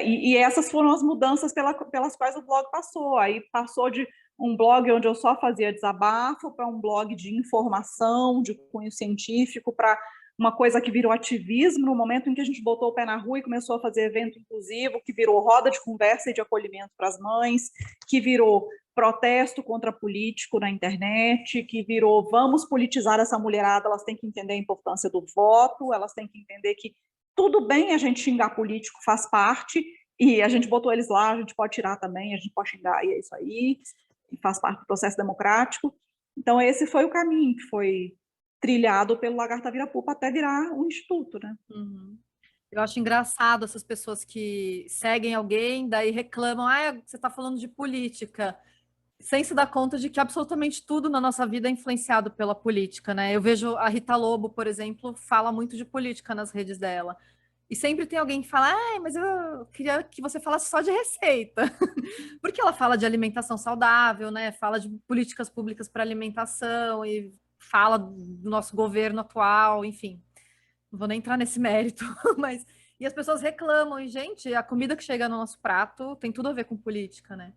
S1: E essas foram as mudanças pelas quais o blog passou. Aí passou de um blog onde eu só fazia desabafo para um blog de informação, de cunho científico, para uma coisa que virou ativismo no momento em que a gente botou o pé na rua e começou a fazer evento inclusivo, que virou roda de conversa e de acolhimento para as mães, que virou protesto contra político na internet, que virou vamos politizar essa mulherada, elas têm que entender a importância do voto, elas têm que entender que tudo bem a gente xingar político, faz parte, e a gente botou eles lá, a gente pode tirar também, a gente pode xingar, e é isso aí, e faz parte do processo democrático. Então, esse foi o caminho que foi trilhado pelo Lagarta Virapupa até virar um instituto, né?
S2: Uhum. Eu acho engraçado essas pessoas que seguem alguém, daí reclamam, ah, você está falando de política, sem se dar conta de que absolutamente tudo na nossa vida é influenciado pela política, né? Eu vejo a Rita Lobo, por exemplo, fala muito de política nas redes dela. E sempre tem alguém que fala, ah, mas eu queria que você falasse só de receita. Porque ela fala de alimentação saudável, né? Fala de políticas públicas para alimentação e fala do nosso governo atual, enfim. Não vou nem entrar nesse mérito, mas. E as pessoas reclamam, e, gente, a comida que chega no nosso prato tem tudo a ver com política, né?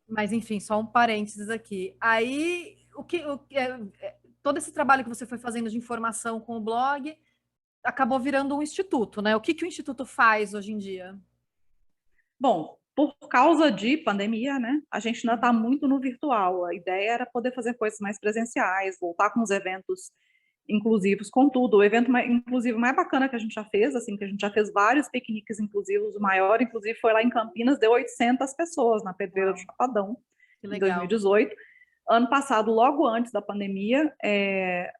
S2: Mas, enfim, só um parênteses aqui. Aí, todo esse trabalho que você foi fazendo de informação com o blog acabou virando um instituto, né? O que o instituto faz hoje em dia?
S1: Bom, por causa de pandemia, né, a gente ainda está muito no virtual. A ideia era poder fazer coisas mais presenciais, voltar com os eventos inclusivos. Contudo, o evento inclusivo mais bacana que a gente já fez, assim, que a gente já fez vários piqueniques inclusivos, o maior, inclusive, foi lá em Campinas, deu 800 pessoas na Pedreira do
S2: Uau,
S1: Chapadão,
S2: que
S1: em
S2: legal.
S1: 2018. Ano passado, logo antes da pandemia,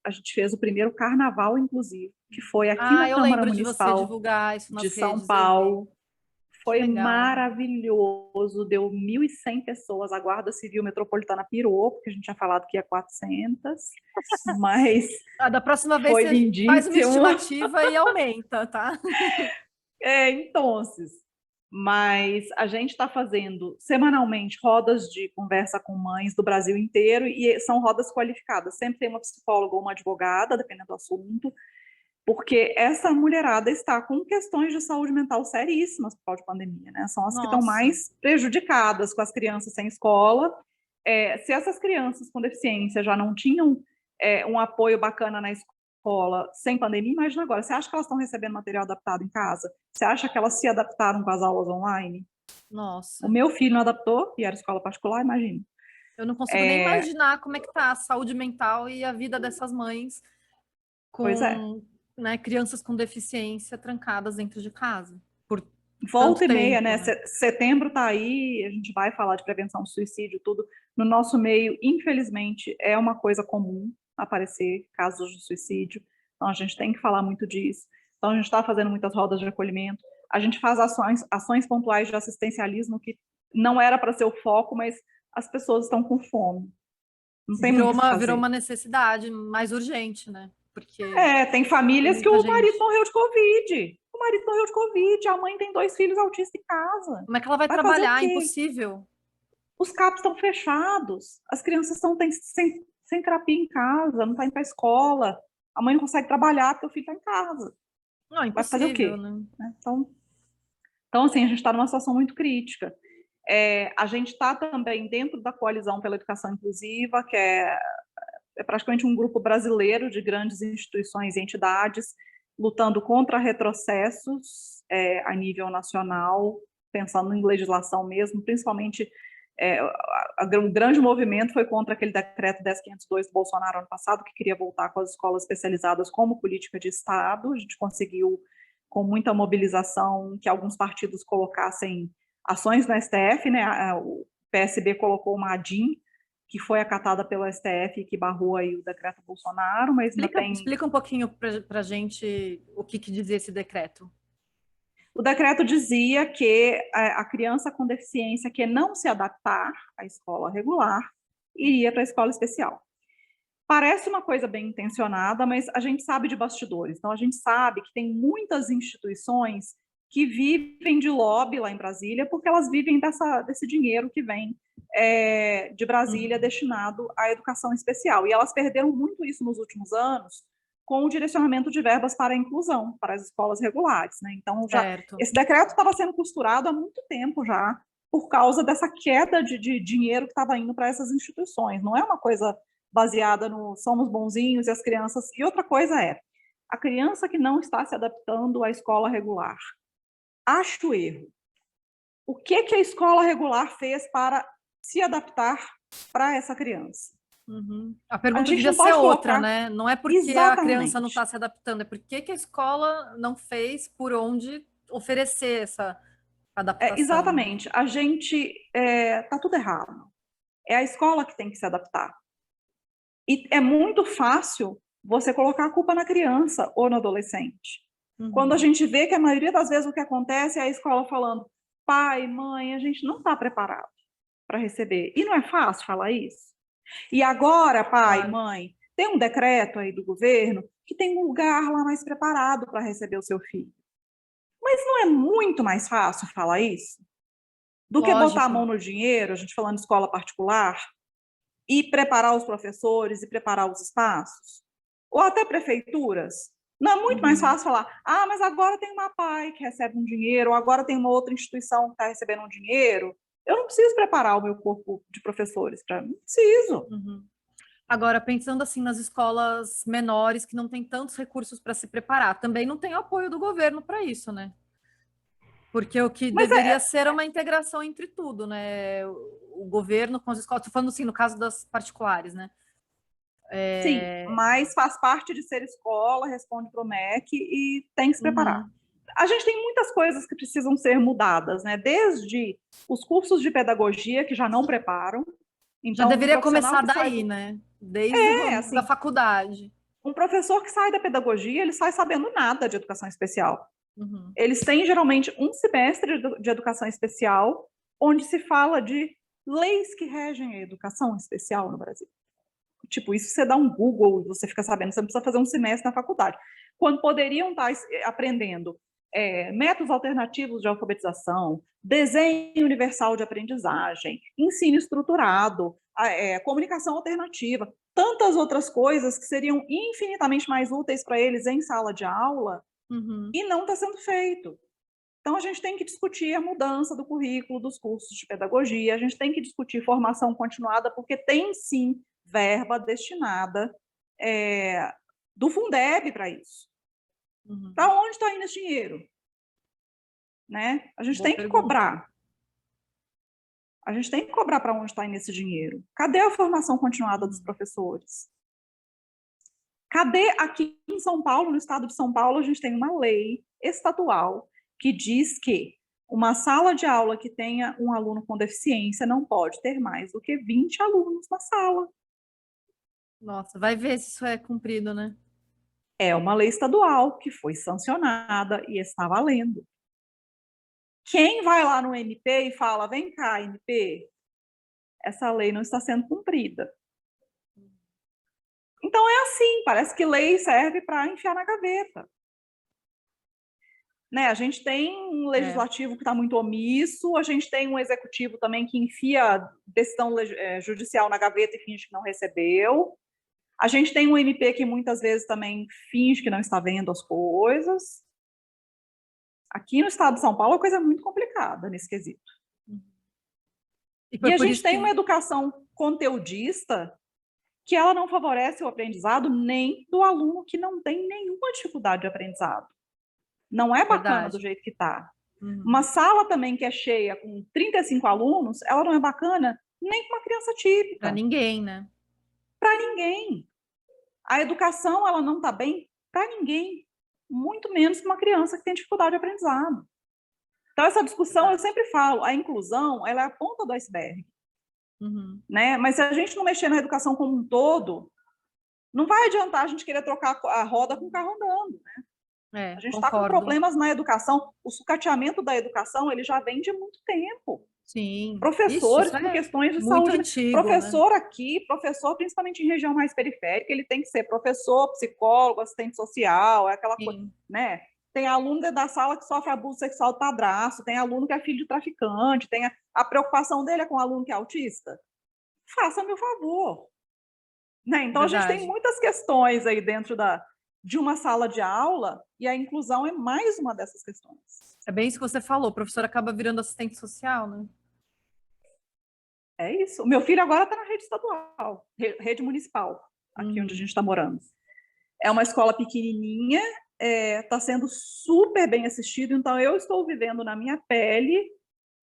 S1: a gente fez o primeiro carnaval inclusivo, que foi aqui
S2: Ah,
S1: na
S2: eu
S1: Câmara
S2: lembro de você
S1: Municipal
S2: divulgar isso
S1: de
S2: nas
S1: São
S2: redes, eu vi.
S1: Paulo.
S2: Que
S1: Foi
S2: legal.
S1: maravilhoso, deu 1.100 pessoas, a Guarda Civil Metropolitana pirou, porque a gente tinha falado que ia 400, mas
S2: Ah, da próxima vez
S1: foi
S2: você faz uma
S1: lindíssimo.
S2: estimativa e aumenta, tá?
S1: Então, mas a gente está fazendo semanalmente rodas de conversa com mães do Brasil inteiro, e são rodas qualificadas, sempre tem uma psicóloga ou uma advogada, dependendo do assunto, porque essa mulherada está com questões de saúde mental seríssimas por causa de pandemia, né? São as que estão
S2: Nossa,
S1: mais prejudicadas, com as crianças sem escola. Se essas crianças com deficiência já não tinham um apoio bacana na escola sem pandemia, imagina agora. Você acha que elas estão recebendo material adaptado em casa? Você acha que elas se adaptaram com as aulas online? O
S2: nossa.
S1: meu filho não adaptou, e era escola particular, imagina.
S2: Eu não consigo nem imaginar como é que tá a saúde mental e a vida dessas mães
S1: Pois é.
S2: com, né, crianças com deficiência trancadas dentro de casa por tanto
S1: Volta e meia,
S2: tempo,
S1: né?
S2: né?
S1: Setembro está aí, a gente vai falar de prevenção do suicídio, tudo. No nosso meio, infelizmente, é uma coisa comum aparecer casos de suicídio. Então, a gente tem que falar muito disso. Então, a gente está fazendo muitas rodas de acolhimento. A gente faz ações pontuais de assistencialismo que não era para ser o foco, mas as pessoas estão com fome. Não tem muito o que
S2: Virou
S1: fazer.
S2: uma necessidade mais urgente, né? Porque
S1: Tem
S2: tem
S1: famílias que
S2: muita
S1: o marido
S2: gente.
S1: morreu de Covid. O marido morreu de Covid, a mãe tem 2 filhos autistas em casa.
S2: Como é que ela vai
S1: Vai fazer o
S2: trabalhar?
S1: quê?
S2: Impossível.
S1: Os CAPs estão fechados, as crianças estão sem terapia em casa, não está indo para a escola, a mãe não consegue trabalhar porque o filho está em casa.
S2: Não,
S1: Vai fazer o
S2: impossível,
S1: quê?
S2: né?
S1: Né? Então, assim, a gente está numa situação muito crítica. A gente está também dentro da Coalizão pela Educação Inclusiva, que é praticamente um grupo brasileiro de grandes instituições e entidades lutando contra retrocessos a nível nacional, pensando em legislação mesmo, principalmente o grande movimento foi contra aquele decreto 10.502 do Bolsonaro ano passado, que queria voltar com as escolas especializadas como política de Estado. A gente conseguiu, com muita mobilização, que alguns partidos colocassem ações no STF, né? O PSB colocou uma ADIM, que foi acatada pelo STF e que barrou aí o decreto Bolsonaro, mas ainda tem.
S2: Explica um pouquinho para a gente o que dizia esse decreto.
S1: O decreto dizia que a criança com deficiência que não se adaptar à escola regular iria para a escola especial. Parece uma coisa bem intencionada, mas a gente sabe de bastidores. Então, a gente sabe que tem muitas instituições que vivem de lobby lá em Brasília, porque elas vivem desse dinheiro que vem de Brasília destinado à educação especial. E elas perderam muito isso nos últimos anos com o direcionamento de verbas para a inclusão, para as escolas regulares. Né? Então, esse decreto estava sendo costurado há muito tempo já, por causa dessa queda de dinheiro que estava indo para essas instituições. Não é uma coisa baseada no somos bonzinhos e as crianças. E outra coisa a criança que não está se adaptando à escola regular. Acho erro. O que a escola regular fez para se adaptar para essa criança?
S2: Uhum. A
S1: A
S2: pergunta
S1: gente
S2: devia
S1: não
S2: ser
S1: pode
S2: outra,
S1: colocar
S2: né? Não é porque a criança não
S1: exatamente.
S2: está se adaptando, é porque que a escola não fez por onde oferecer essa adaptação, né?
S1: Exatamente. A gente tá tudo errado. É a escola que tem que se adaptar. E é muito fácil você colocar a culpa na criança ou no adolescente. Quando a
S2: Uhum.
S1: gente vê que a maioria das vezes o que acontece é a escola falando, pai, mãe, a gente não está preparado para receber. E não é fácil falar isso. E agora, pai,
S2: Claro.
S1: mãe, tem um decreto aí do governo que tem um lugar lá mais preparado para receber o seu filho. Mas não é muito mais fácil falar isso do que botar a
S2: Lógico.
S1: mão no dinheiro, a gente falando de escola particular, e preparar os professores e preparar os espaços? Ou até prefeituras? Não é muito mais
S2: Uhum.
S1: fácil falar, ah, mas agora tem uma PAI que recebe um dinheiro, ou agora tem uma outra instituição que está recebendo um dinheiro. Eu não preciso preparar o meu corpo de professores, não preciso.
S2: Uhum. Agora, pensando assim nas escolas menores que não têm tantos recursos para se preparar, também não tem apoio do governo para isso, né? Porque o que
S1: Mas
S2: deveria ser uma integração entre tudo, né? O governo com as escolas, estou falando assim, no caso das particulares, né?
S1: sim, mas faz parte de ser escola, responde para o MEC e tem que se preparar.
S2: Uhum.
S1: A gente tem muitas coisas que precisam ser mudadas, né? Desde os cursos de pedagogia, que já não preparam.
S2: Já
S1: Então, um
S2: deveria
S1: profissional
S2: começar
S1: que sai
S2: daí,
S1: do.
S2: né? Desde da
S1: Assim,
S2: faculdade.
S1: um professor que sai da pedagogia, ele sai sabendo nada de educação especial.
S2: Uhum.
S1: Eles têm, geralmente, um semestre de educação especial, onde se fala de leis que regem a educação especial no Brasil. Tipo, isso você dá um Google e você fica sabendo, você não precisa fazer um semestre na faculdade. Quando poderiam estar aprendendo métodos alternativos de alfabetização, desenho universal de aprendizagem, ensino estruturado, comunicação alternativa, tantas outras coisas que seriam infinitamente mais úteis para eles em sala de aula,
S2: Uhum.
S1: e não está sendo feito. Então, a gente tem que discutir a mudança do currículo dos cursos de pedagogia, a gente tem que discutir formação continuada, porque tem sim verba destinada do Fundeb para isso.
S2: Uhum.
S1: Para onde está indo esse dinheiro? Né? A gente
S2: Boa
S1: tem que
S2: pergunta.
S1: cobrar. A gente tem que cobrar para onde está indo esse dinheiro. Cadê a formação continuada dos
S2: Uhum.
S1: professores? Cadê aqui em São Paulo, no estado de São Paulo, a gente tem uma lei estadual que diz que uma sala de aula que tenha um aluno com deficiência não pode ter mais do que 20 alunos na sala.
S2: Nossa, vai ver se isso é cumprido, né?
S1: É uma lei estadual que foi sancionada e está valendo. Quem vai lá no MP e fala, vem cá, MP, essa lei não está sendo cumprida. Então é assim, parece que lei serve para enfiar na gaveta. Né? A gente tem um
S2: É.
S1: legislativo que está muito omisso, a gente tem um executivo também que enfia decisão judicial na gaveta e finge que não recebeu. A gente tem um MP que muitas vezes também finge que não está vendo as coisas. Aqui no estado de São Paulo a coisa é muito complicada nesse quesito.
S2: E
S1: E
S2: foi
S1: a
S2: por
S1: gente
S2: isso
S1: tem uma
S2: que.
S1: educação conteudista que ela não favorece o aprendizado nem do aluno que não tem nenhuma dificuldade de aprendizado. Não é bacana do
S2: Verdade.
S1: jeito que está. Uma
S2: Uhum.
S1: sala também que é cheia com 35 alunos, ela não é bacana nem para uma criança
S2: Para
S1: típica,
S2: ninguém, né?
S1: para ninguém. A educação ela não está bem para ninguém, muito menos para uma criança que tem dificuldade de aprendizado. Então essa discussão eu
S2: Verdade.
S1: sempre falo, a inclusão ela é a ponta do iceberg,
S2: Uhum.
S1: né? Mas se a gente não mexer na educação como um todo, não vai adiantar a gente querer trocar a roda com o carro andando.
S2: É,
S1: A gente está com
S2: concordo.
S1: problemas na educação, o sucateamento da educação ele já vem de muito tempo.
S2: Sim. Ixi,
S1: Professores
S2: isso
S1: por
S2: é
S1: questões de
S2: muito
S1: saúde.
S2: antigo, né?
S1: Professor aqui, professor principalmente em região mais periférica, ele tem que ser professor, psicólogo, assistente social, é aquela coisa,
S2: Sim.
S1: né? Tem aluno dentro da sala que sofre abuso sexual do padrasto, tem aluno que é filho de traficante, tem a preocupação dele é com o aluno que é autista. Faça-me o favor. Né? Então, a gente tem
S2: Verdade.
S1: muitas questões aí dentro de uma sala de aula, e a inclusão é mais uma dessas questões.
S2: É bem isso que você falou. O professor acaba virando assistente social, né?
S1: É isso. O meu filho agora está na rede estadual, rede municipal, aqui onde a gente
S2: Uhum.
S1: está morando. É uma escola pequenininha, está sendo super bem assistido, então eu estou vivendo na minha pele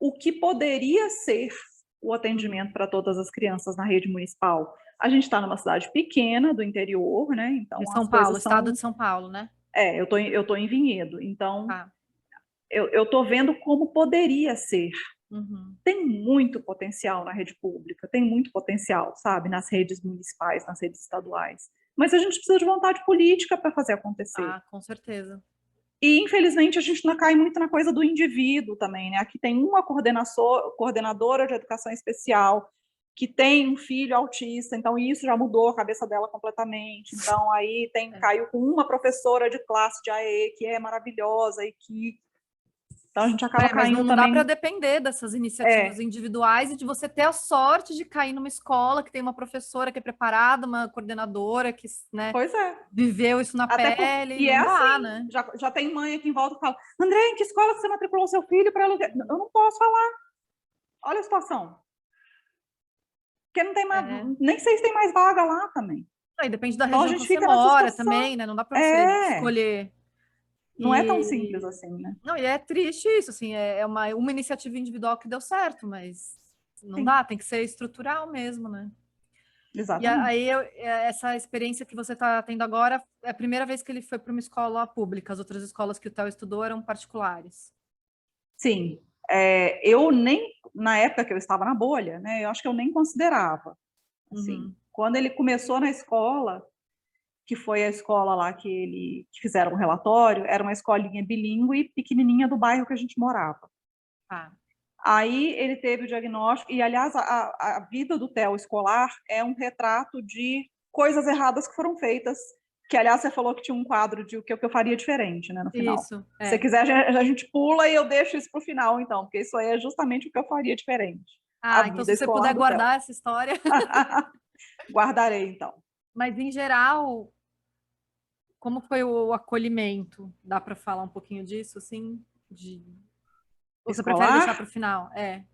S1: o que poderia ser o atendimento
S2: Uhum.
S1: para todas as crianças na rede municipal. A gente está numa cidade pequena do interior, né? Então
S2: De São
S1: as
S2: Paulo,
S1: coisas
S2: estado
S1: são.
S2: de São Paulo, né?
S1: Eu tô em Vinhedo, então
S2: Tá.
S1: eu tô vendo como poderia ser.
S2: Uhum.
S1: Tem muito potencial na rede pública, tem muito potencial, sabe, nas redes municipais, nas redes estaduais. Mas a gente precisa de vontade política para fazer acontecer.
S2: Ah, com certeza.
S1: E, infelizmente, a gente não cai muito na coisa do indivíduo também, né? Aqui tem uma coordenadora de educação especial que tem um filho autista, então isso já mudou a cabeça dela completamente. Então, aí caiu com uma professora de classe de AE, que é maravilhosa e que... Então, a gente acaba
S2: Mas
S1: caindo
S2: não dá para
S1: também...
S2: depender dessas iniciativas
S1: É,
S2: individuais e de você ter a sorte de cair numa escola que tem uma professora que é preparada, uma coordenadora que, né,
S1: pois é.
S2: viveu isso na
S1: Até
S2: pele,
S1: e é
S2: não dá,
S1: assim,
S2: né?
S1: já tem mãe aqui em volta que fala, André, em que escola você matriculou seu filho para aluguel? Eu não posso falar. Olha a situação. Porque não tem mais,
S2: É.
S1: nem sei se tem mais vaga lá também.
S2: Aí depende da
S1: Então a
S2: região que
S1: gente
S2: você
S1: fica nessa
S2: mora
S1: situação.
S2: também, né? Não dá para você
S1: É,
S2: escolher.
S1: não é tão simples assim, né?
S2: Não, e é triste isso, assim, é uma iniciativa individual que deu certo, mas não
S1: Sim,
S2: dá, tem que ser estrutural mesmo, né? E
S1: exatamente.
S2: aí, essa experiência que você está tendo agora é a primeira vez que ele foi para uma escola pública. As outras escolas que o Theo estudou eram particulares.
S1: Sim, eu nem, na época que eu estava na bolha, né, eu acho que eu nem considerava, assim.
S2: Uhum.
S1: Quando ele começou na escola, que foi a escola lá que fizeram um relatório, era uma escolinha bilíngue, pequenininha do bairro que a gente morava.
S2: Tá.
S1: Aí ele teve o diagnóstico, e aliás, a vida do Theo escolar é um retrato de coisas erradas que foram feitas, que aliás você falou que tinha um quadro de o que eu faria diferente, né, no final.
S2: Isso,
S1: Se você
S2: é.
S1: quiser, a gente pula e eu deixo isso para o final, então, porque isso aí é justamente o que eu faria diferente. A
S2: Ah, então
S1: vida
S2: se você
S1: escolar
S2: puder
S1: do Theo.
S2: guardar essa história.
S1: Guardarei, então.
S2: Mas, em geral, como foi o acolhimento? Dá para falar um pouquinho disso, assim? Ou você prefere deixar para
S1: Escolar,
S2: o final? É.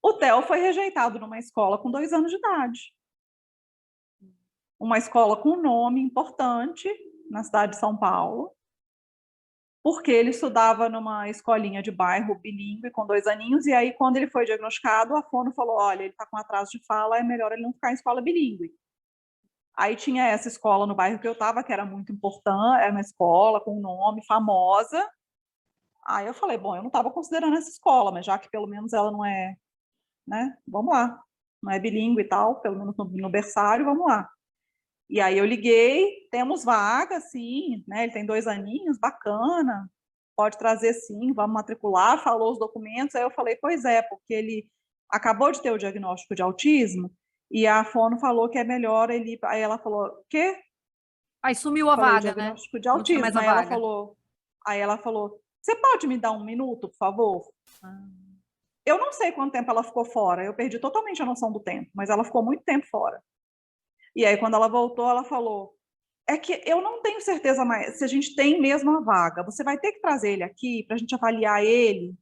S1: o Theo foi rejeitado numa escola com 2 anos de idade. Uma escola com nome importante na cidade de São Paulo, porque ele estudava numa escolinha de bairro bilíngue com 2 aninhos, e aí quando ele foi diagnosticado, a fono falou, olha, ele está com atraso de fala, é melhor ele não ficar em escola bilíngue. Aí tinha essa escola no bairro que eu estava, que era muito importante, era uma escola com nome, famosa. Aí eu falei, bom, eu não estava considerando essa escola, mas já que pelo menos ela não é, né, vamos lá, não é bilíngue e tal, pelo menos no berçário, vamos lá. E aí eu liguei, temos vaga, sim, né? Ele tem 2 aninhos, bacana, pode trazer sim, vamos matricular, falou os documentos. Aí eu falei, pois é, porque ele acabou de ter o diagnóstico de autismo e a fono falou que é melhor ele. Aí ela falou, o quê?
S2: Aí sumiu a
S1: Falei, o
S2: vaga, né?
S1: diagnóstico de
S2: Não tinha mais
S1: autismo.
S2: a vaga.
S1: Aí ela falou, você pode me dar um minuto, por favor?
S2: Ah.
S1: Eu não sei quanto tempo ela ficou fora, eu perdi totalmente a noção do tempo, mas ela ficou muito tempo fora. E aí, quando ela voltou, ela falou: é que eu não tenho certeza mais se a gente tem mesmo a vaga. Você vai ter que trazer ele aqui para a gente avaliar ele,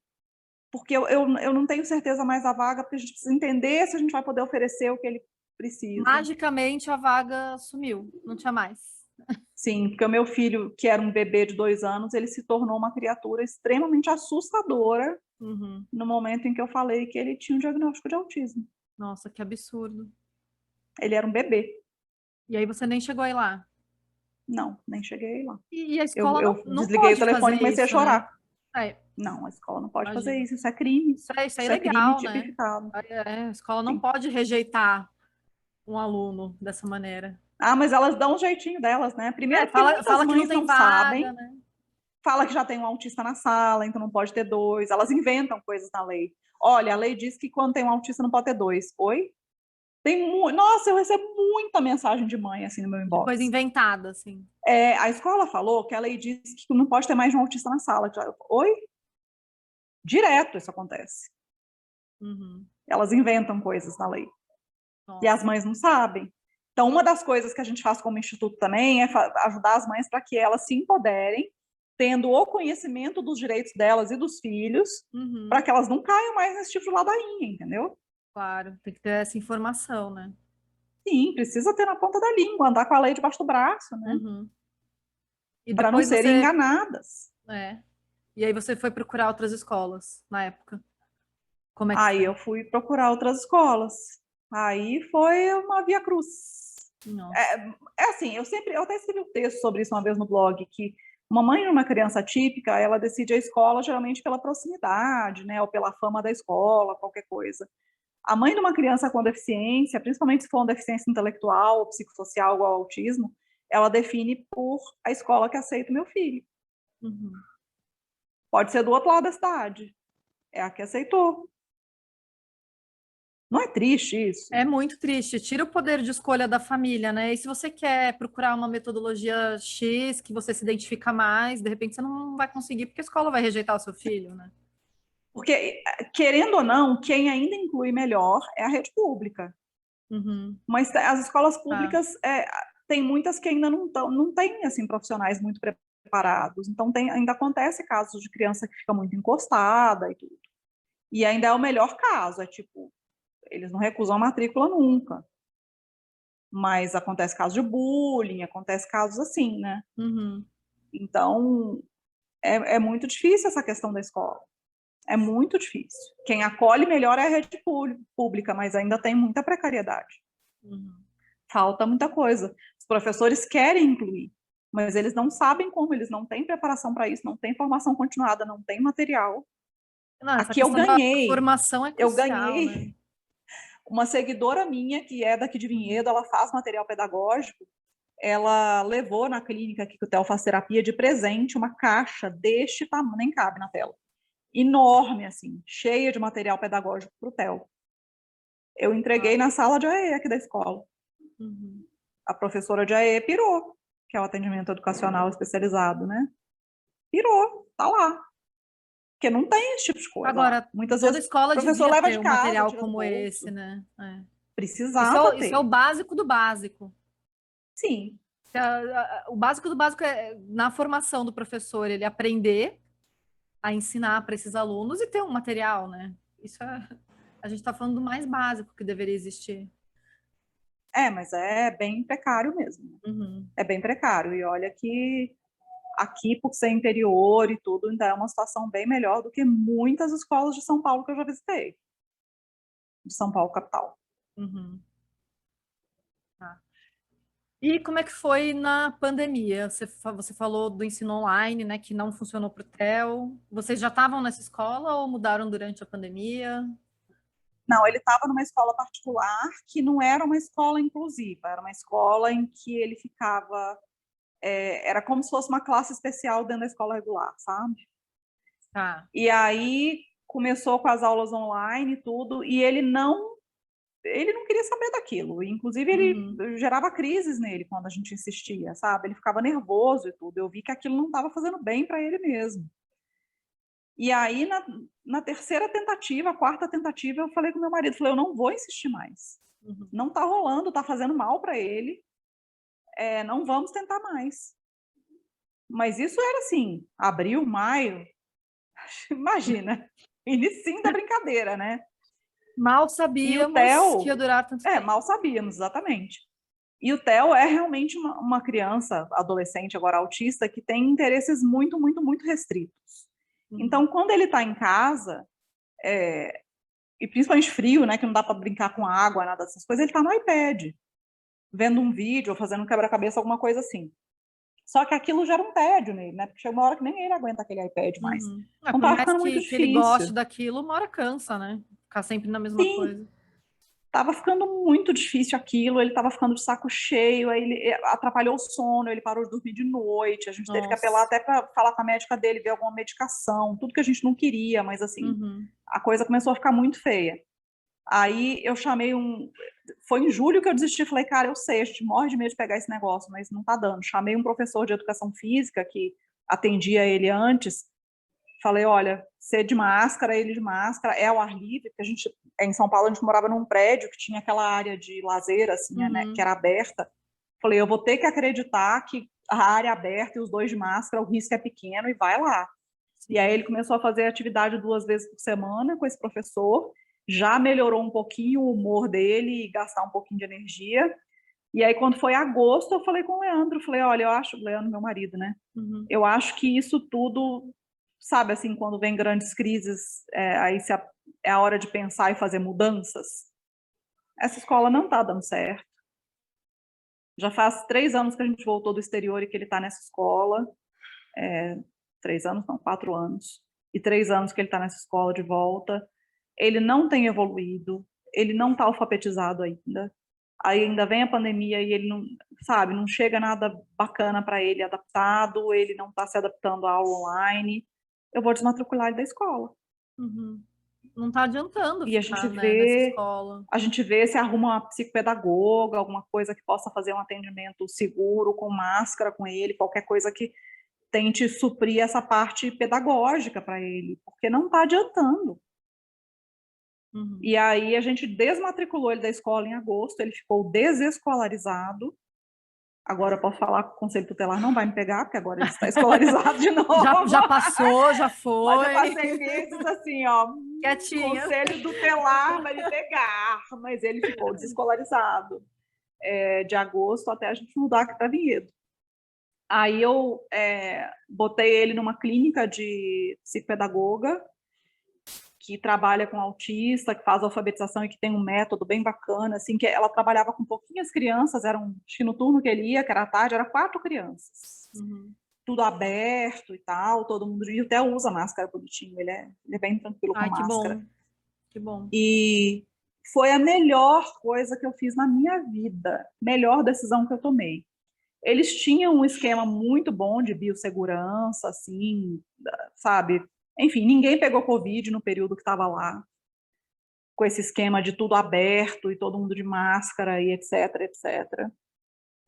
S1: porque eu não tenho certeza mais da vaga, porque a gente precisa entender se a gente vai poder oferecer o que ele precisa.
S2: Magicamente a vaga sumiu, não tinha mais.
S1: Sim, porque o meu filho, que era um bebê de 2 anos, ele se tornou uma criatura extremamente assustadora
S2: Uhum.
S1: no momento em que eu falei que ele tinha um diagnóstico de autismo.
S2: Nossa, que absurdo.
S1: Ele era um bebê.
S2: E aí você nem chegou aí lá.
S1: Não, nem cheguei lá.
S2: E a
S1: Eu,
S2: escola
S1: eu
S2: não
S1: desliguei o
S2: pode
S1: telefone
S2: fazer
S1: e comecei a
S2: isso, né?
S1: chorar.
S2: É,
S1: Não, a escola não pode fazer
S2: imagino.
S1: isso, isso é crime.
S2: Isso é
S1: Isso é crime
S2: ilegal, né?
S1: tipificado.
S2: A escola não
S1: Sim.
S2: pode rejeitar um aluno dessa maneira.
S1: Ah, mas elas dão um jeitinho delas, né? Primeiro porque muitas
S2: Fala que não
S1: mães
S2: tem
S1: não
S2: vaga,
S1: sabem,
S2: né?
S1: fala que já tem um autista na sala, então não pode ter dois. Elas inventam coisas na lei. Olha, a lei diz que quando tem um autista não pode ter dois. Oi? Nossa, eu recebo muita mensagem de mãe assim no meu
S2: De coisa
S1: inbox.
S2: inventada, assim.
S1: A escola falou que a lei diz que não pode ter mais de um autista na sala. Oi? Direto isso acontece.
S2: Uhum.
S1: Elas inventam coisas na lei. E as
S2: Nossa.
S1: mães não sabem. Então, uma das coisas que a gente faz como instituto também é ajudar as mães para que elas se empoderem, tendo o conhecimento dos direitos delas e dos filhos,
S2: Uhum.
S1: para que elas não caiam mais nesse tipo de ladainha, entendeu?
S2: Claro, tem que ter essa informação, né?
S1: Sim, precisa ter na ponta da língua, andar com a lei debaixo do braço, né?
S2: Uhum. E
S1: Para não
S2: depois
S1: serem
S2: você.
S1: enganadas.
S2: É. E aí você foi procurar outras escolas na época. Como é que
S1: Aí
S2: foi?
S1: eu fui procurar outras escolas. Aí foi uma via cruz.
S2: Nossa.
S1: É assim, eu até escrevi um texto sobre isso uma vez no blog, que uma mãe de uma criança típica, ela decide a escola geralmente pela proximidade, né, ou pela fama da escola, qualquer coisa. A mãe de uma criança com deficiência, principalmente se for uma deficiência intelectual ou psicossocial igual ao autismo, ela define por a escola que aceita o meu filho.
S2: Uhum.
S1: Pode ser do outro lado da cidade. É a que aceitou. Não é triste isso?
S2: É muito triste, tira o poder de escolha da família, né? E se você quer procurar uma metodologia X que você se identifica mais, de repente você não vai conseguir, porque a escola vai rejeitar o seu filho, né?
S1: Porque, querendo ou não, quem ainda inclui melhor é a rede pública.
S2: Uhum.
S1: Mas as escolas
S2: Tá.
S1: públicas, tem muitas que ainda não têm assim, profissionais muito preparados. Então, ainda acontece casos de criança que fica muito encostada e tudo. E ainda é o melhor caso, é tipo, eles não recusam a matrícula nunca. Mas acontece casos de bullying, acontece casos assim, né?
S2: Uhum.
S1: Então, é muito difícil essa questão da escola. É muito difícil. Quem acolhe melhor é a rede pública, mas ainda tem muita precariedade.
S2: Uhum.
S1: Falta muita coisa. Os professores querem incluir, mas eles não sabem como, eles não têm preparação para isso, não têm formação continuada, não têm material.
S2: Não, essa
S1: Aqui eu
S2: questão da
S1: ganhei,
S2: formação é
S1: eu
S2: crucial, né?
S1: ganhei uma seguidora minha, que é daqui de Vinhedo, ela faz material pedagógico, ela levou na clínica aqui que o Theo faz terapia de presente uma caixa deste tamanho, nem cabe na tela, enorme assim, cheia de material pedagógico para o Theo. Eu entreguei na sala de AE aqui da escola.
S2: Uhum.
S1: A professora de AE pirou, que é o atendimento educacional especializado, né? Pirou, tá lá. Porque não tem esse tipo de coisa lá.
S2: Agora,
S1: Muitas
S2: toda
S1: vezes o
S2: escola
S1: professor
S2: devia
S1: leva
S2: ter
S1: de
S2: um
S1: casa,
S2: material
S1: tira do
S2: como esse,
S1: bolso.
S2: né? É.
S1: Precisava
S2: Isso é o
S1: ter.
S2: básico do básico.
S1: Sim.
S2: O básico do básico é na formação do professor, ele aprender a ensinar para esses alunos e ter um material, né? Isso é, a gente está falando do mais básico que deveria existir.
S1: Mas é bem precário mesmo.
S2: Uhum.
S1: É bem precário. E olha que aqui, por ser interior e tudo, ainda é uma situação bem melhor do que muitas escolas de São Paulo que eu já visitei. De São Paulo, capital.
S2: Uhum. Tá. E como é que foi na pandemia? Você falou do ensino online, né, que não funcionou para o Theo. Vocês já estavam nessa escola ou mudaram durante a pandemia?
S1: Não, ele estava numa escola particular que não era uma escola inclusiva, era uma escola em que ele ficava, era como se fosse uma classe especial dentro da escola regular, sabe?
S2: Tá.
S1: E aí começou com as aulas online e tudo, e ele não queria saber daquilo. Inclusive,
S2: Uhum.
S1: ele gerava crises nele quando a gente insistia, sabe? Ele ficava nervoso e tudo. Eu vi que aquilo não estava fazendo bem para ele mesmo. E aí, na terceira tentativa, quarta tentativa, eu falei com meu marido, falei, eu não vou insistir mais.
S2: Uhum.
S1: Não está rolando, está fazendo mal para ele, não vamos tentar mais. Mas isso era assim, abril, maio, imagina, início da brincadeira, né?
S2: Mal
S1: E o
S2: sabíamos que ia
S1: Theo,
S2: durar tanto tempo.
S1: mal sabíamos, exatamente. E o Theo é realmente uma criança, adolescente, agora autista, que tem interesses muito, muito, muito restritos.
S2: Uhum.
S1: Então, quando ele está em casa, e principalmente frio, né, que não dá para brincar com água, nada dessas coisas, ele está no iPad, vendo um vídeo ou fazendo um quebra-cabeça, alguma coisa assim. Só que aquilo gera um tédio nele, né? Porque chega uma hora que nem ele aguenta aquele iPad mais.
S2: Uhum.
S1: Então
S2: Por
S1: tava
S2: mais
S1: ficando muito
S2: que ele goste
S1: difícil.
S2: daquilo, uma hora cansa, né? Ficar sempre na mesma
S1: Sim,
S2: coisa.
S1: tava ficando muito difícil aquilo, ele tava ficando de saco cheio, aí ele atrapalhou o sono, ele parou de dormir de noite, a gente teve que apelar
S2: Nossa.
S1: até para falar com a médica dele, ver alguma medicação, tudo que a gente não queria, mas assim,
S2: Uhum.
S1: a coisa começou a ficar muito feia. Aí eu chamei foi em julho que eu desisti, falei, cara, eu sei, a gente morre de medo de pegar esse negócio, mas não tá dando. Chamei um professor de educação física que atendia ele antes, falei, olha, você de máscara, ele de máscara, é ao ar livre, porque a gente, em São Paulo, a gente morava num prédio que tinha aquela área de lazer, assim, né, que
S2: Uhum.
S1: era aberta. Falei, eu vou ter que acreditar que a área é aberta e os dois de máscara, o risco é pequeno e vai lá. E aí
S2: Sim.
S1: ele começou a fazer atividade 2 vezes por semana com esse professor, já melhorou um pouquinho o humor dele e gastar um pouquinho de energia. E aí, quando foi agosto, eu falei com o Leandro, falei, olha, eu acho, Leandro, meu marido, né?
S2: Uhum.
S1: Eu acho que isso tudo, sabe, assim, quando vem grandes crises, aí é a hora de pensar e fazer mudanças. essa escola não está dando certo. Já faz 3 anos que a gente voltou do exterior e que ele está nessa escola. 3 anos, não, 4 anos. E 3 anos que ele está nessa escola de volta. Ele não tem evoluído, ele não está alfabetizado ainda. Aí ainda vem a pandemia e ele não, sabe, não chega nada bacana para ele adaptado, ele não está se adaptando à aula online. Eu vou desmatricular ele da escola.
S2: Uhum. Não está adiantando
S1: E
S2: ficar, né, nessa escola.
S1: a gente vê se arruma uma psicopedagoga, alguma coisa que possa fazer um atendimento seguro, com máscara com ele, qualquer coisa que tente suprir essa parte pedagógica para ele, porque não está adiantando.
S2: Uhum.
S1: E aí a gente desmatriculou ele da escola em agosto, ele ficou desescolarizado. Agora eu posso falar que o Conselho Tutelar não vai me pegar, porque agora ele está escolarizado de novo.
S2: Já passou, já foi.
S1: Mas eu passei meses assim, ó,
S2: Quietinha.
S1: Conselho Tutelar vai me pegar, mas ele ficou desescolarizado de agosto até a gente mudar aqui para Vinhedo. Aí eu botei ele numa clínica de psicopedagoga, que trabalha com autista, que faz alfabetização e que tem um método bem bacana, assim, que ela trabalhava com pouquinhas crianças, acho que no turno que ele ia, que era à tarde, era 4 crianças.
S2: Uhum.
S1: Tudo aberto e tal, todo mundo, e até usa máscara bonitinho, ele é bem tranquilo com máscara.
S2: Que bom.
S1: E foi a melhor coisa que eu fiz na minha vida, melhor decisão que eu tomei. Eles tinham um esquema muito bom de biossegurança, assim, sabe? Enfim, ninguém pegou Covid no período que estava lá, com esse esquema de tudo aberto e todo mundo de máscara e etc, etc.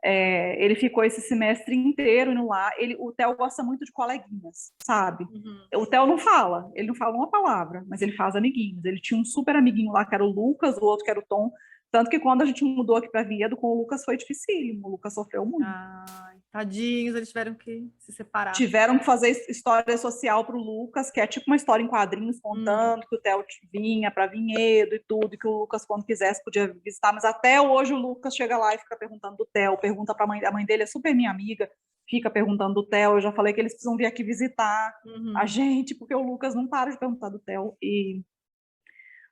S1: Ele ficou esse semestre inteiro indo lá. O Theo gosta muito de coleguinhas, sabe?
S2: Uhum.
S1: O Theo não fala, ele não fala uma palavra, mas ele faz amiguinhos. Ele tinha um super amiguinho lá, que era o Lucas, o outro que era o Tom. Tanto que quando a gente mudou aqui para Vinhedo, com o Lucas foi dificílimo. O Lucas sofreu muito.
S2: Ai, tadinhos, eles tiveram que se separar.
S1: Tiveram que fazer história social para o Lucas, que é tipo uma história em quadrinhos, contando que o Theo vinha para Vinhedo e tudo, e que o Lucas, quando quisesse, podia visitar. Mas até hoje o Lucas chega lá e fica perguntando do Theo, pergunta para a mãe dele, é super minha amiga, fica perguntando do Theo. Eu já falei que eles precisam vir aqui visitar a gente, porque o Lucas não para de perguntar do Theo. E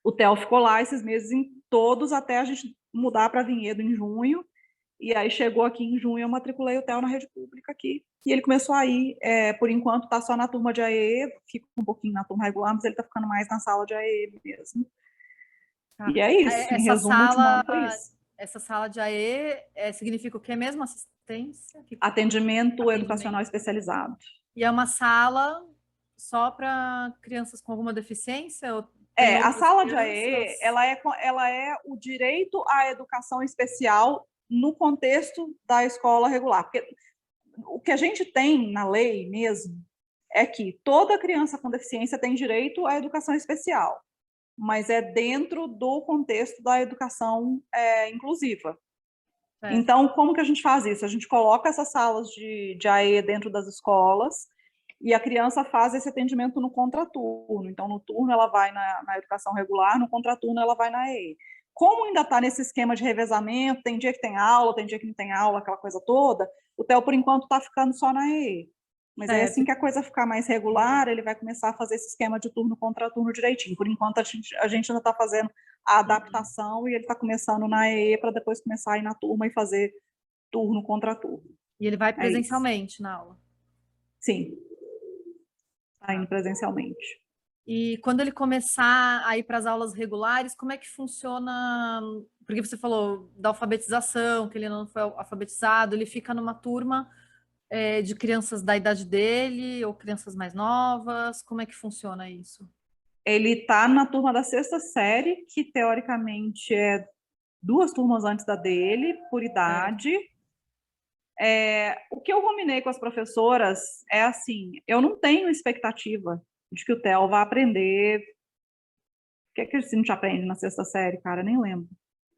S1: o Theo ficou lá esses meses todos até a gente mudar para Vinhedo em junho. E aí chegou aqui em junho, eu matriculei o Theo na rede pública aqui. E ele começou a ir, por enquanto está só na turma de AE, fica um pouquinho na turma regular, mas ele está ficando mais na sala de AE mesmo. Tá. E é isso, em resumo, o último ano foi isso.
S2: Essa sala de AE significa o que mesmo? Assistência?
S1: Atendimento educacional especializado.
S2: E é uma sala só para crianças com alguma deficiência? Ou
S1: a sala de AE, ela é o direito à educação especial no contexto da escola regular. Porque o que a gente tem na lei mesmo é que toda criança com deficiência tem direito à educação especial, mas é dentro do contexto da educação inclusiva. Então, como que a gente faz isso? A gente coloca essas salas de AE dentro das escolas e a criança faz esse atendimento no contraturno. Então, no turno ela vai na educação regular, no contraturno ela vai na AE. Como ainda está nesse esquema de revezamento, tem dia que tem aula, tem dia que não tem aula, aquela coisa toda, o Theo, por enquanto, está ficando só na AE. Mas aí, assim que a coisa ficar mais regular, ele vai começar a fazer esse esquema de turno contra turno direitinho. Por enquanto, a gente ainda está fazendo a adaptação e ele está começando na AE para depois começar a ir na turma e fazer turno contra turno.
S2: E ele vai presencialmente na aula?
S1: Sim. Está indo presencialmente.
S2: E quando ele começar a ir para as aulas regulares, como é que funciona? Porque você falou da alfabetização, que ele não foi alfabetizado, ele fica numa turma de crianças da idade dele ou crianças mais novas? Como é que funciona isso? Ele
S1: está na turma da 6ª série, que teoricamente é 2 turmas antes da dele, por idade. O que eu combinei com as professoras é assim, eu não tenho expectativa de que o Theo vá aprender. O que é que a gente aprende na 6ª série, cara? Nem lembro.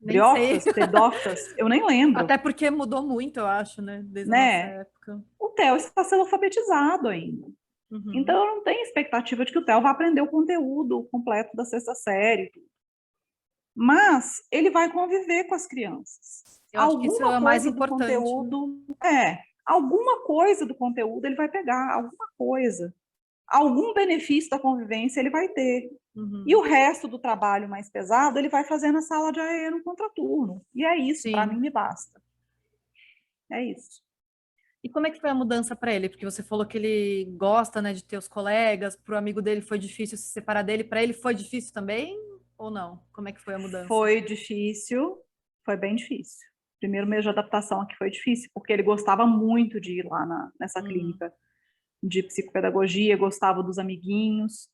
S1: Briófitas, pedófitas, eu nem lembro.
S2: Até porque mudou muito, eu acho, né? Desde a nossa época.
S1: O Theo está sendo alfabetizado ainda. Então, eu não tenho expectativa de que o Theo vá aprender o conteúdo completo da 6ª série. Mas ele vai conviver com as crianças.
S2: Eu acho que isso é mais importante.
S1: Conteúdo, alguma coisa do conteúdo ele vai pegar, alguma coisa. algum benefício da convivência ele vai ter. E o resto do trabalho mais pesado, ele vai fazer na sala de AE no contraturno. E é isso, para mim me basta. É isso.
S2: E como é que foi a mudança para ele? Porque você falou que ele gosta, né, de ter os colegas, para o amigo dele foi difícil se separar dele, para ele foi difícil também ou não? Como é que foi a mudança?
S1: Foi difícil, foi bem difícil. Primeiro mês de adaptação aqui foi difícil, porque ele gostava muito de ir lá nessa clínica de psicopedagogia, gostava dos amiguinhos.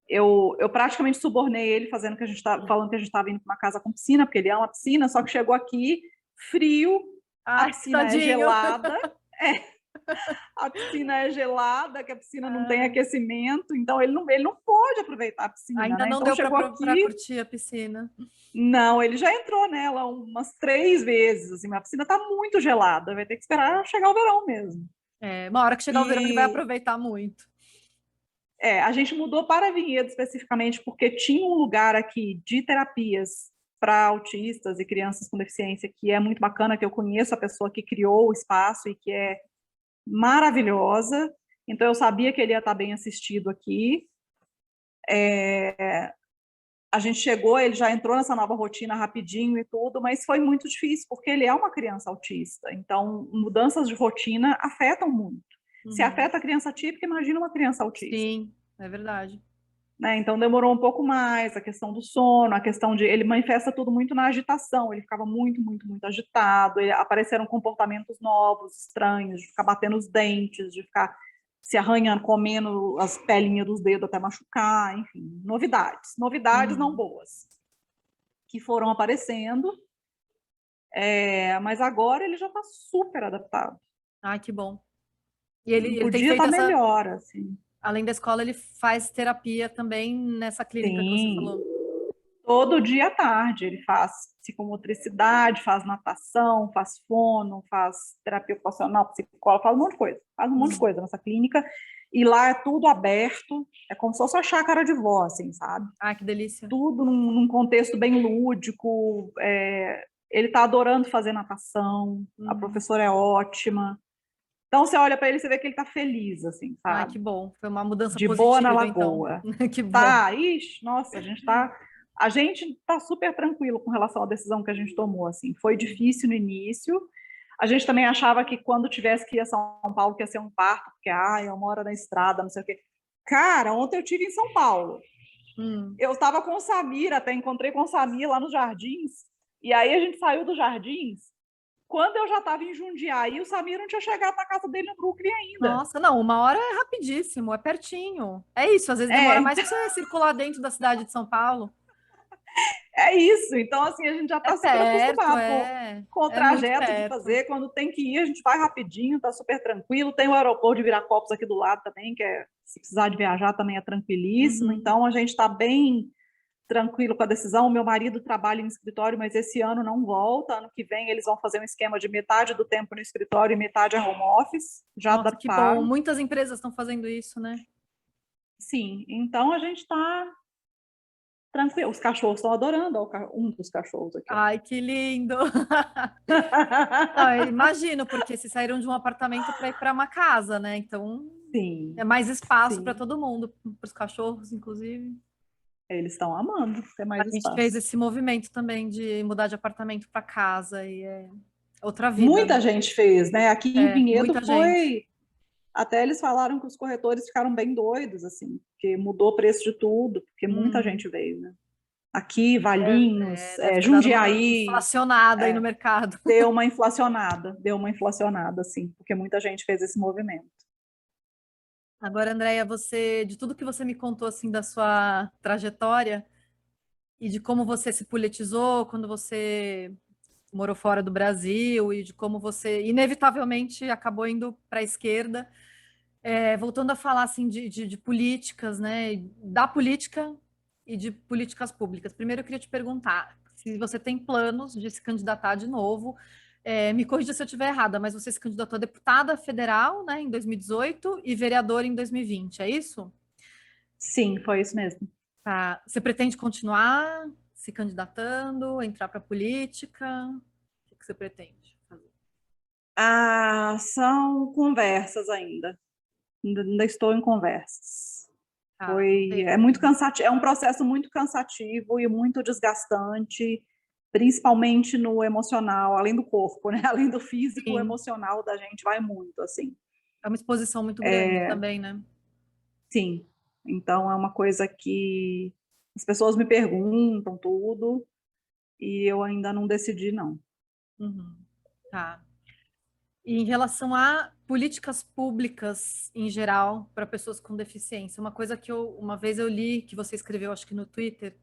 S1: Eu praticamente subornei ele falando que a gente estava indo para uma casa com piscina, porque ele ama piscina, só que chegou aqui frio, a piscina é gelada. A piscina é gelada, que a piscina não tem aquecimento, então ele não pode aproveitar a piscina.
S2: Ainda
S1: né?
S2: não
S1: então,
S2: deu para curtir a piscina.
S1: Não, ele já entrou nela umas 3 vezes. Assim, a piscina está muito gelada, vai ter que esperar chegar o verão mesmo.
S2: Uma hora que chegar o verão, ele vai aproveitar muito.
S1: A gente mudou para Vinhedo especificamente porque tinha um lugar aqui de terapias para autistas e crianças com deficiência que é muito bacana, que eu conheço a pessoa que criou o espaço e que é maravilhosa. Então, eu sabia que ele ia estar bem assistido aqui. A gente chegou, ele já entrou nessa nova rotina rapidinho e tudo, mas foi muito difícil, porque ele é uma criança autista. Então, mudanças de rotina afetam muito. Se afeta a criança típica, imagina uma criança autista.
S2: Sim, é verdade.
S1: Né? Então, demorou um pouco mais, a questão do sono, a questão de... Ele manifesta tudo muito na agitação, ele ficava muito, muito, muito agitado, apareceram comportamentos novos, estranhos, de ficar batendo os dentes, de ficar se arranhando, comendo as pelinhas dos dedos até machucar, enfim, novidades não boas, que foram aparecendo, mas agora ele já está super adaptado.
S2: Ah, que bom. E ele
S1: Podia
S2: tem feito
S1: estar melhor, assim.
S2: Além da escola, ele faz terapia também nessa clínica que você falou.
S1: Todo dia à tarde ele faz psicomotricidade, faz natação, faz fono, faz terapia ocupacional, psicólogo, faz um monte de coisa. Faz um monte de coisa nessa clínica. E lá é tudo aberto, é como se fosse uma chácara de vó, assim, sabe?
S2: Ah, que delícia.
S1: Tudo num contexto bem lúdico. Ele está adorando fazer natação, a professora é ótima. Então, você olha para ele e você vê que ele está feliz, assim, sabe?
S2: Ah, que bom. Foi uma mudança
S1: de
S2: positiva,
S1: boa na lagoa.
S2: Então. Que bom.
S1: Tá, nossa, a gente tá super tranquilo com relação à decisão que a gente tomou, assim. Foi difícil no início. A gente também achava que quando tivesse que ir a São Paulo, que ia ser um parto, porque, é uma hora na estrada, não sei o quê. Cara, ontem eu estive em São Paulo. Eu estava com o Samir, até encontrei com o Samir lá nos Jardins, e aí a gente saiu dos Jardins, quando eu já estava em Jundiaí, o Samir não tinha chegado na casa dele no Brooklyn ainda.
S2: Nossa, não, 1 hora é rapidíssimo, é pertinho. É isso, às vezes demora mais para você circular dentro da cidade de São Paulo.
S1: É isso, então assim, a gente já está super acostumado com o trajeto de fazer, quando tem que ir, a gente vai rapidinho, está super tranquilo, tem o aeroporto de Viracopos aqui do lado também, que se precisar de viajar também é tranquilíssimo, então a gente está bem tranquilo com a decisão. O meu marido trabalha em escritório, mas esse ano não volta, ano que vem eles vão fazer um esquema de metade do tempo no escritório e metade é home office, já
S2: Nossa,
S1: adaptaram.
S2: Que bom, muitas empresas estão fazendo isso, né?
S1: Sim, então a gente está tranquilo. Os cachorros estão adorando um dos cachorros aqui.
S2: Ai, que lindo! Não, eu imagino, porque se saíram de um apartamento para ir para uma casa, né? Então,
S1: sim,
S2: é mais espaço para todo mundo, para os cachorros, inclusive.
S1: Eles estão amando ter mais espaço.
S2: A gente fez esse movimento também de mudar de apartamento para casa e é outra vida.
S1: Muita gente fez, né? Aqui em Vinhedo foi...
S2: Gente.
S1: Até eles falaram que os corretores ficaram bem doidos, assim, porque mudou o preço de tudo, porque muita gente veio, né? Aqui, Valinhos, Jundiaí...
S2: Inflacionada aí no mercado.
S1: Deu uma inflacionada, assim, porque muita gente fez esse movimento.
S2: Agora, Andréia, de tudo que você me contou, assim, da sua trajetória e de como você se politizou quando você morou fora do Brasil e de como você, inevitavelmente, acabou indo para a esquerda, voltando a falar, assim, de políticas, né, da política e de políticas públicas. Primeiro, eu queria te perguntar se você tem planos de se candidatar de novo. Me corrija se eu estiver errada, mas você se candidatou a deputada federal, né, em 2018 e vereadora em 2020, é isso?
S1: Sim, foi isso mesmo.
S2: Tá. Você pretende continuar se candidatando, entrar para a política? O que você pretende fazer?
S1: São conversas ainda. Ainda estou em conversas.
S2: Ah,
S1: É muito cansativo, é um processo muito cansativo e muito desgastante, principalmente no emocional, além do corpo, né? Além do físico, o
S2: sim.
S1: emocional da gente vai muito, assim.
S2: É uma exposição muito grande também, né?
S1: Sim. Então é uma coisa que as pessoas me perguntam tudo e eu ainda não decidi, não.
S2: Uhum. Tá. E em relação a políticas públicas em geral para pessoas com deficiência, uma coisa que uma vez eu li que você escreveu, acho que no Twitter,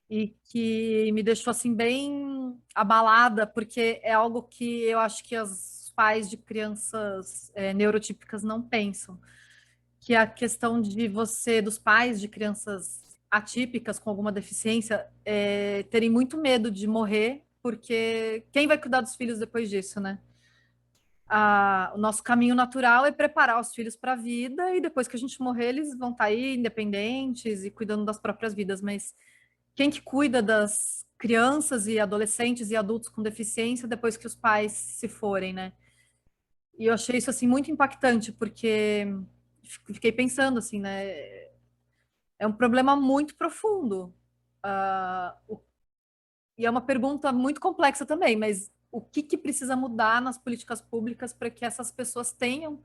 S2: e que me deixou assim bem abalada, porque é algo que eu acho que os pais de crianças neurotípicas não pensam, que é a questão de você, dos pais de crianças atípicas com alguma deficiência, terem muito medo de morrer, porque quem vai cuidar dos filhos depois disso, né? O nosso caminho natural é preparar os filhos para a vida e depois que a gente morrer, eles vão estar aí independentes e cuidando das próprias vidas. Mas quem que cuida das crianças e adolescentes e adultos com deficiência depois que os pais se forem, né? E eu achei isso assim muito impactante porque fiquei pensando assim, né? É um problema muito profundo. E é uma pergunta muito complexa também, mas o que que precisa mudar nas políticas públicas para que essas pessoas tenham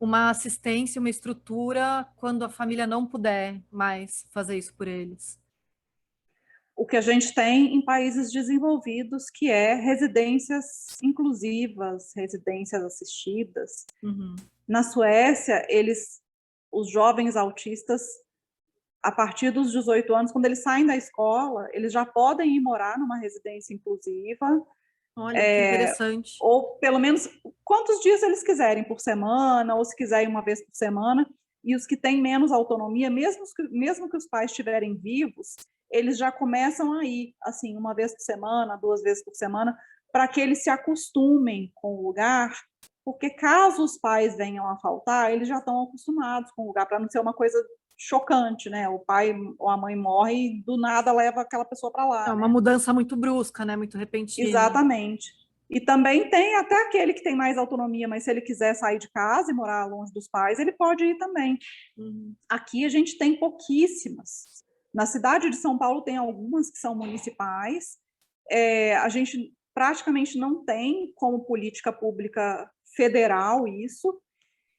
S2: uma assistência, uma estrutura quando a família não puder mais fazer isso por eles?
S1: O que a gente tem em países desenvolvidos, que é residências inclusivas, residências assistidas.
S2: Uhum,
S1: Na Suécia, os jovens autistas, a partir dos 18 anos, quando eles saem da escola, eles já podem ir morar numa residência inclusiva,
S2: olha que interessante.
S1: ou pelo menos quantos dias eles quiserem por semana, ou se quiserem uma vez por semana. E os que têm menos autonomia, mesmo que os pais estiverem vivos, eles já começam a ir, assim, uma vez por semana, 2 vezes por semana, para que eles se acostumem com o lugar, porque caso os pais venham a faltar, eles já estão acostumados com o lugar, para não ser uma coisa chocante, né? O pai ou a mãe morre e do nada leva aquela pessoa para
S2: É
S1: lá,
S2: uma
S1: né?
S2: mudança muito brusca, né? Muito repentina.
S1: Exatamente. E também tem até aquele que tem mais autonomia, mas se ele quiser sair de casa e morar longe dos pais, ele pode ir também.
S2: Uhum.
S1: Aqui a gente tem pouquíssimas. Na cidade de São Paulo tem algumas que são municipais. A gente praticamente não tem como política pública federal isso.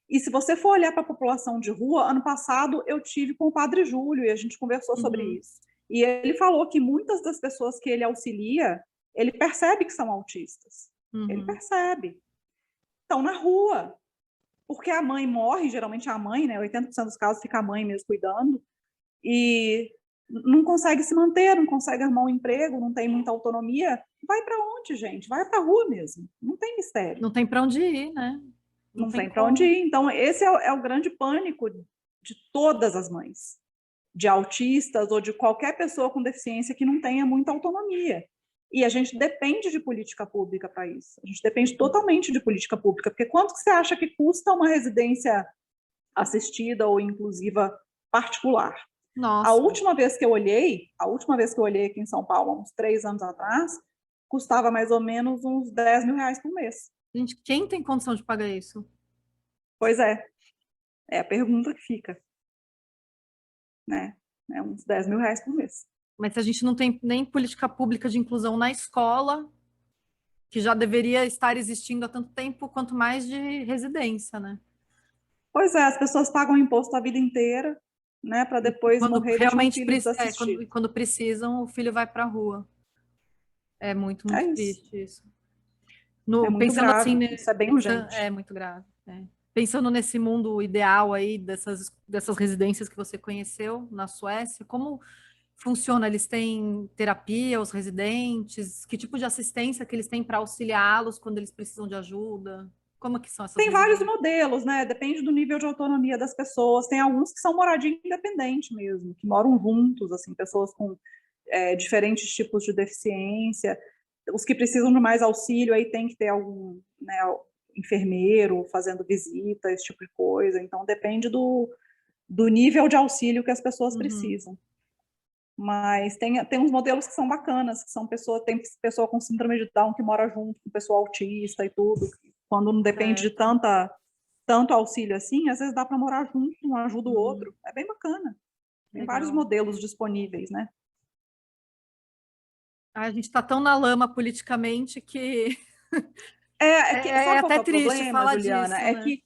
S1: E se você for olhar para a população de rua, ano passado eu tive com o Padre Júlio e a gente conversou sobre
S2: Uhum.
S1: isso. E ele falou que muitas das pessoas que ele auxilia, ele percebe que são autistas. Ele
S2: Uhum.
S1: percebe. Estão na rua. Porque a mãe morre, geralmente é a mãe, né? 80% dos casos fica a mãe mesmo cuidando. E não consegue se manter, não consegue arrumar um emprego, não tem muita autonomia. Vai para onde, gente? Vai para a rua mesmo. Não tem mistério.
S2: Não tem para onde ir, né? Não
S1: Não
S2: tem
S1: tem para onde
S2: como.
S1: ir. Então, esse é o grande pânico de todas as mães, de autistas ou de qualquer pessoa com deficiência que não tenha muita autonomia. E a gente depende de política pública para isso. A gente depende totalmente de política pública, porque quanto que você acha que custa uma residência assistida ou inclusiva particular?
S2: Nossa,
S1: A última vez que eu olhei aqui em São Paulo, uns 3 anos atrás, custava mais ou menos uns 10 mil reais por mês.
S2: gente, quem tem condição de pagar isso?
S1: Pois é a pergunta que fica, né? É uns 10 mil reais por mês.
S2: Mas se a gente não tem nem política pública de inclusão na escola, que já deveria estar existindo há tanto tempo, quanto mais de residência, né?
S1: Pois é, as pessoas pagam imposto a vida inteira, né? Para
S2: E
S1: depois
S2: quando
S1: morrer e deixar um
S2: realmente
S1: filho desassistido.
S2: quando precisam, o filho vai para a rua. É muito,
S1: É
S2: muito
S1: isso.
S2: triste isso.
S1: É muito
S2: Pensando assim,
S1: grave.
S2: né,
S1: Isso é bem
S2: é
S1: urgente.
S2: muito grave. Pensando nesse mundo ideal aí dessas residências que você conheceu na Suécia, como funciona? Eles têm terapia, os residentes? Que tipo de assistência que eles têm para auxiliá-los quando eles precisam de ajuda? Como que são essas
S1: Tem vários
S2: residências?
S1: modelos, né? Depende do nível de autonomia das pessoas. Tem alguns que são moradia independente mesmo, que moram juntos, assim, pessoas com diferentes tipos de deficiência. Os que precisam de mais auxílio, aí tem que ter algum, né, enfermeiro fazendo visita, esse tipo de coisa. Então, depende do nível de auxílio que as pessoas
S2: Uhum.
S1: precisam. Mas tem uns modelos que são bacanas, que tem pessoa com síndrome de Down que mora junto com pessoa autista e tudo, quando não depende de
S2: Certo.
S1: tanto auxílio assim, às vezes dá para morar junto, um ajuda o outro. É bem bacana. Tem
S2: Legal.
S1: vários modelos disponíveis, né?
S2: A gente está tão na lama politicamente que
S1: Sabe qual que
S2: até
S1: é o
S2: triste
S1: problema,
S2: falar
S1: Juliana?
S2: disso,
S1: É
S2: né?
S1: que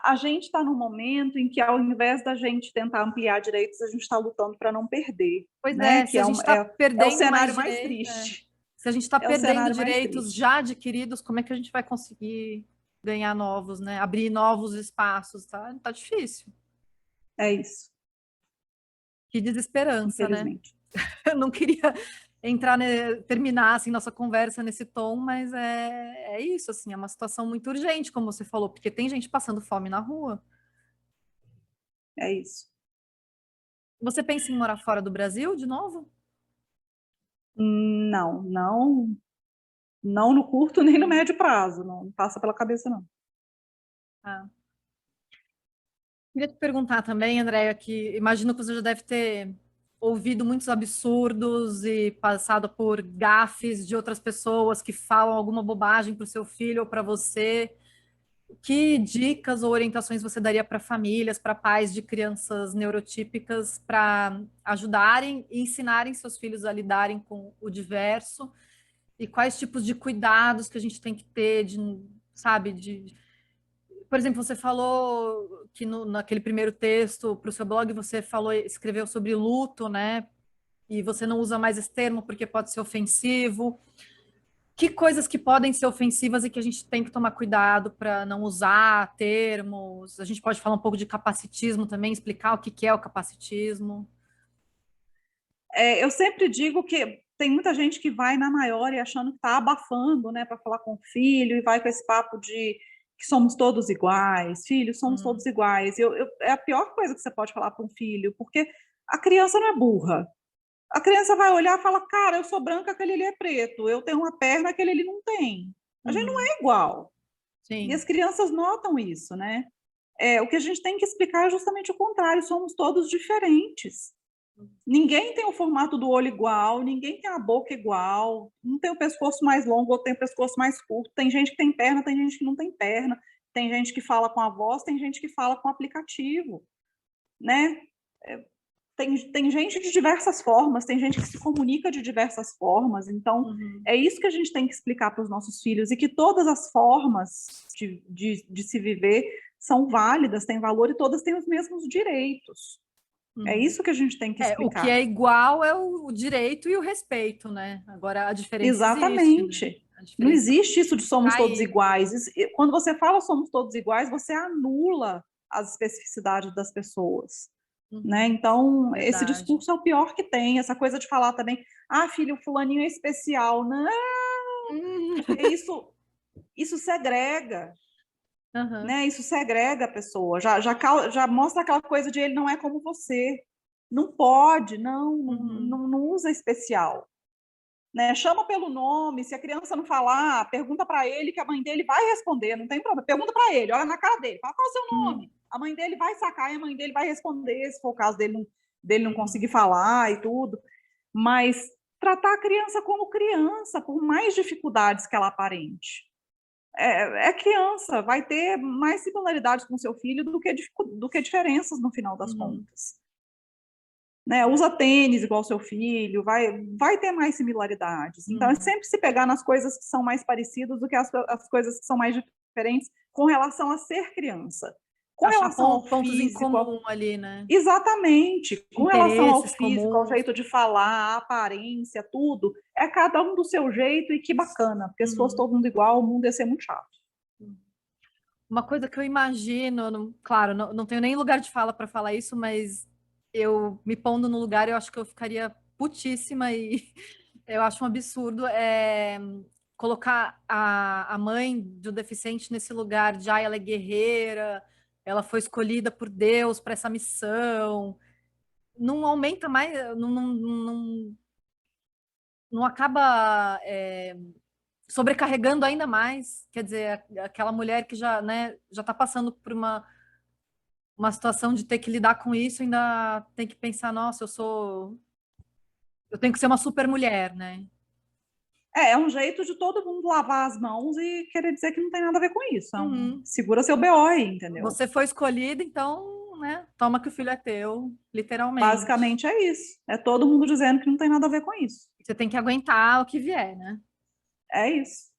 S1: a gente está num momento em que, ao invés da gente tentar ampliar direitos, a gente está lutando para não perder,
S2: Pois
S1: né?
S2: é,
S1: Que
S2: se a gente está
S1: é o
S2: perdendo mais
S1: cenário mais
S2: direitos,
S1: triste.
S2: se a gente está
S1: É o
S2: perdendo
S1: cenário mais
S2: direitos
S1: triste.
S2: já adquiridos, como é que a gente vai conseguir ganhar novos, né? Abrir novos espaços, tá? Tá difícil.
S1: É isso,
S2: Que desesperança, né?
S1: infelizmente.
S2: Eu não queria entrar, terminar assim nossa conversa nesse tom, mas é isso, assim, é uma situação muito urgente, como você falou, porque tem gente passando fome na rua.
S1: É isso.
S2: Você pensa em morar fora do Brasil de novo?
S1: Não, não, não no curto nem no médio prazo. Não passa pela cabeça, não.
S2: Ah. Queria te perguntar também, Andréia, que imagino que você já deve ter ouvido muitos absurdos e passado por gafes de outras pessoas que falam alguma bobagem para o seu filho ou para você. Que dicas ou orientações você daria para famílias, para pais de crianças neurotípicas, para ajudarem e ensinarem seus filhos a lidarem com o diverso? E quais tipos de cuidados que a gente tem que ter, sabe, por exemplo, você falou que naquele primeiro texto para o seu blog você falou, escreveu sobre luto, né? E você não usa mais esse termo porque pode ser ofensivo. Que coisas que podem ser ofensivas e que a gente tem que tomar cuidado para não usar termos? A gente pode falar um pouco de capacitismo também, explicar o que que é o capacitismo.
S1: Eu sempre digo que tem muita gente que vai na maior e achando que está abafando, né, para falar com o filho, e vai com esse papo de que somos todos iguais, filhos, somos todos iguais. É a pior coisa que você pode falar para um filho, porque a criança não é burra. A criança vai olhar e fala, cara, eu sou branca, aquele ali é preto, eu tenho uma perna, aquele ali não tem. A gente não é igual. E
S2: Sim.
S1: as crianças notam isso, né? O que a gente tem que explicar é justamente o contrário, somos todos diferentes. Ninguém tem o formato do olho igual, ninguém tem a boca igual, um tem o pescoço mais longo, outro tem o pescoço mais curto. Tem gente que tem perna, tem gente que não tem perna, tem gente que fala com a voz, tem gente que fala com o aplicativo, né? Tem gente de diversas formas, tem gente que se comunica de diversas formas. Então, é isso que a gente tem que explicar para os nossos filhos, e que todas as formas de se viver são válidas, têm valor e todas têm os mesmos direitos. É isso que a gente tem que
S2: O que
S1: explicar.
S2: é igual é o direito e o respeito, né? Agora a diferença existe, né?
S1: Exatamente.
S2: A
S1: Não
S2: diferença
S1: existe isso de somos
S2: tá
S1: todos
S2: aí.
S1: iguais. Quando você fala somos todos iguais, você anula as especificidades das pessoas. Né? Então, esse
S2: Verdade.
S1: discurso é o pior que tem. Essa coisa de falar também, filho, fulaninho é especial. Não, porque isso segrega.
S2: Uhum.
S1: Né? Isso segrega a pessoa. Já mostra aquela coisa de ele não é como você. Não pode, não usa especial. Né? Chama pelo nome, se a criança não falar, pergunta para ele que a mãe dele vai responder, não tem problema. Pergunta para ele, olha na cara dele, fala qual é o seu nome. A mãe dele vai sacar e a mãe dele vai responder, se for o caso dele não conseguir falar e tudo. Mas tratar a criança como criança, por mais dificuldades que ela aparente. É criança, vai ter mais similaridades com seu filho do que diferenças no final das contas. Né, usa tênis igual seu filho, vai ter mais similaridades. Então, é sempre se pegar nas coisas que são mais parecidas do que as coisas que são mais diferentes com relação a ser criança. Com
S2: Achar
S1: relação ao
S2: pontos em
S1: físico,
S2: comum ali, né?
S1: exatamente. Com relação ao
S2: Interesses
S1: físico, ao
S2: comuns.
S1: jeito de falar, a aparência, tudo, é cada um do seu jeito, e que bacana, porque se fosse todo mundo igual, o mundo ia ser muito chato.
S2: Uma coisa que eu imagino, claro, não tenho nem lugar de fala para falar isso, mas eu me pondo no lugar, eu acho que eu ficaria putíssima e eu acho um absurdo colocar a mãe do deficiente nesse lugar de, ela é guerreira, ela foi escolhida por Deus para essa missão. Não aumenta mais, não acaba sobrecarregando ainda mais. Quer dizer, aquela mulher que já, né, já está passando por uma situação de ter que lidar com isso, ainda tem que pensar, nossa, eu tenho que ser uma super mulher, né?
S1: É um jeito de todo mundo lavar as mãos e querer dizer que não tem nada a ver com isso.
S2: Uhum.
S1: Segura seu BO aí, entendeu?
S2: Você foi escolhida, então, né? Toma que o filho é teu, literalmente.
S1: Basicamente é isso. É todo mundo dizendo que não tem nada a ver com isso.
S2: Você tem que aguentar o que vier, né?
S1: É isso.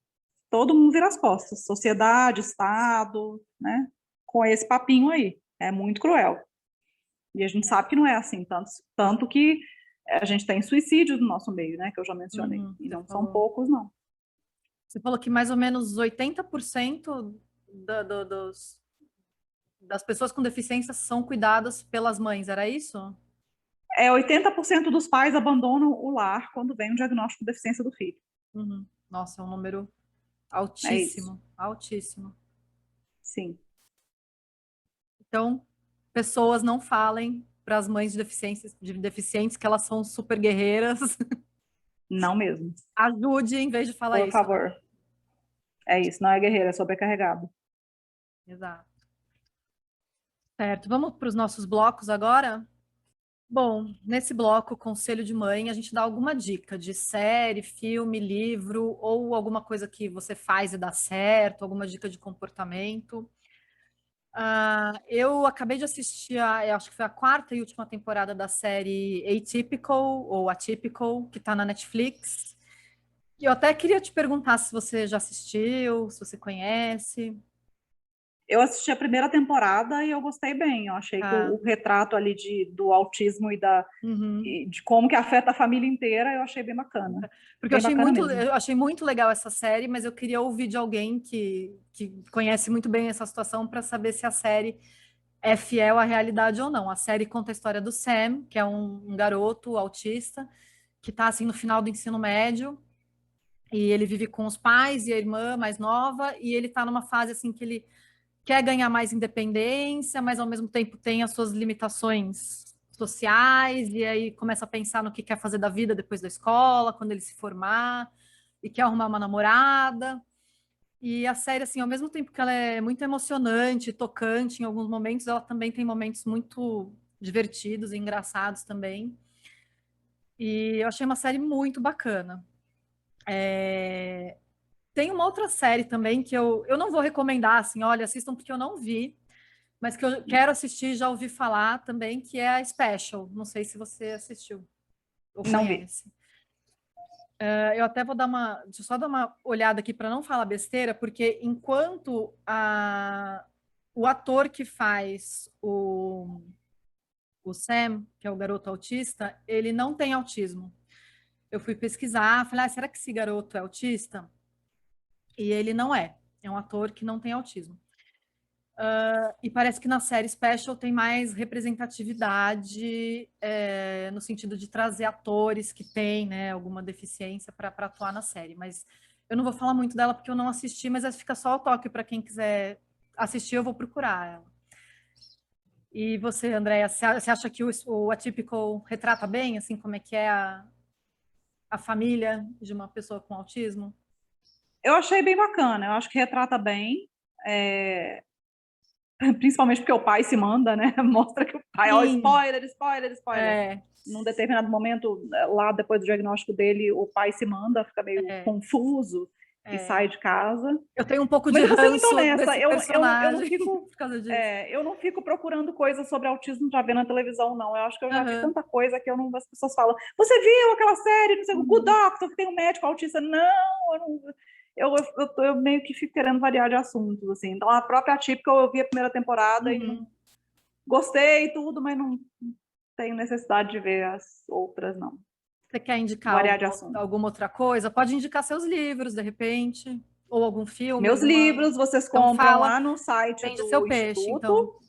S1: Todo mundo vira as costas. Sociedade, Estado, né? Com esse papinho aí. É muito cruel. E a gente sabe que não é assim. Tanto que a gente tem suicídios no nosso meio, né? Que eu já mencionei.
S2: Uhum,
S1: E
S2: você
S1: não são
S2: falou.
S1: poucos, não.
S2: Você falou que mais ou menos 80% das pessoas com deficiência são cuidadas pelas mães, era isso?
S1: 80% dos pais abandonam o lar quando vem um diagnóstico de deficiência do filho.
S2: Uhum. Nossa, é um número
S1: É isso.
S2: altíssimo, altíssimo.
S1: Sim.
S2: Então, pessoas não falem para as mães de deficientes que elas são super guerreiras.
S1: Não mesmo.
S2: Ajude em vez de falar
S1: Por
S2: isso, né?
S1: favor. É isso. Não é guerreiro, é sobrecarregado.
S2: Exato. Certo, vamos para os nossos blocos agora? Bom, nesse bloco, Conselho de Mãe, a gente dá alguma dica de série, filme, livro, ou alguma coisa que você faz e dá certo, alguma dica de comportamento. Eu acabei de assistir, eu acho que foi a quarta e última temporada da série Atypical, ou Atypical, que está na Netflix. E eu até queria te perguntar se você já assistiu, se você conhece.
S1: Eu assisti a primeira temporada e eu gostei bem. Eu achei que
S2: Tá?
S1: o retrato ali do autismo
S2: Uhum.
S1: e de como que afeta a família inteira, eu achei bem bacana.
S2: Porque
S1: Bem bacana mesmo.
S2: eu achei muito legal essa série, mas eu queria ouvir de alguém que conhece muito bem essa situação para saber se a série é fiel à realidade ou não. A série conta a história do Sam, que é um garoto autista, que está assim no final do ensino médio, e ele vive com os pais e a irmã mais nova, e ele está numa fase assim que ele quer ganhar mais independência, mas ao mesmo tempo tem as suas limitações sociais, e aí começa a pensar no que quer fazer da vida depois da escola, quando ele se formar, e quer arrumar uma namorada. E a série, assim, ao mesmo tempo que ela é muito emocionante, tocante em alguns momentos, ela também tem momentos muito divertidos e engraçados também. E eu achei uma série muito bacana. Tem uma outra série também que eu não vou recomendar, assim, olha, assistam porque eu não vi, mas que eu quero assistir, já ouvi falar também, que é a Special. Não sei se você assistiu ou
S1: Não vi.
S2: conhece. Eu até vou deixa eu só dar uma olhada aqui para não falar besteira, porque enquanto o ator que faz o Sam, que é o garoto autista, ele não tem autismo. Eu fui pesquisar, falei, será que esse garoto é autista? E ele não é. É um ator que não tem autismo. E parece que na série Special tem mais representatividade, no sentido de trazer atores que têm, né, alguma deficiência para atuar na série. Mas eu não vou falar muito dela porque eu não assisti, mas fica só o toque para quem quiser assistir, eu vou procurar ela. E você, Andréia, você acha que o Atypical retrata bem, assim, como é que é a família de uma pessoa com autismo?
S1: Eu achei bem bacana. Eu acho que retrata bem. é, Principalmente porque o pai se manda, né? Mostra que o pai, ó,
S2: Sim,
S1: spoiler, spoiler, spoiler.
S2: é,
S1: Num determinado momento, lá depois do diagnóstico dele, o pai se manda, fica meio
S2: é,
S1: confuso e
S2: é.
S1: sai de casa.
S2: Eu tenho um pouco de
S1: Mas eu vou ser muito
S2: ranço
S1: honesta,
S2: desse
S1: eu não
S2: personagem
S1: fico,
S2: por causa disso.
S1: eu não fico procurando coisas sobre autismo para ver na televisão, não. Eu acho que eu já vi
S2: Aham.
S1: tanta coisa que as pessoas falam, você viu aquela série, não sei, o Good
S2: Uhum.
S1: Doctor, que tem um médico autista? Não, eu não. Eu meio que fico querendo variar de assuntos, assim. Então, a própria Atípica, eu vi a primeira temporada e não
S2: Uhum.
S1: gostei e tudo, mas não tenho necessidade de ver as outras, não.
S2: Você quer indicar
S1: Variar de assunto.
S2: alguma outra coisa? Pode indicar seus livros, de repente, ou algum filme,
S1: Meus
S2: alguma.
S1: livros vocês
S2: Então
S1: compram
S2: fala,
S1: lá no site
S2: vende seu
S1: do
S2: peixe, então.
S1: Instituto,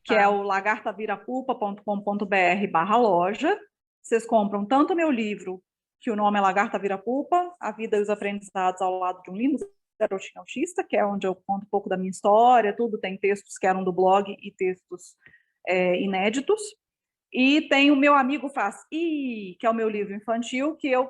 S1: que é
S2: Tá.
S1: o lagartavirapupa.com.br/loja. Vocês compram tanto meu livro, que o nome é Lagarta Vira Pupa, A Vida e os Aprendizados ao Lado de um Lindo Garotinho Autista, que é onde eu conto um pouco da minha história, tudo. Tem textos que eram do blog e textos inéditos. E tem o Meu Amigo Faz I, que é o meu livro infantil, que eu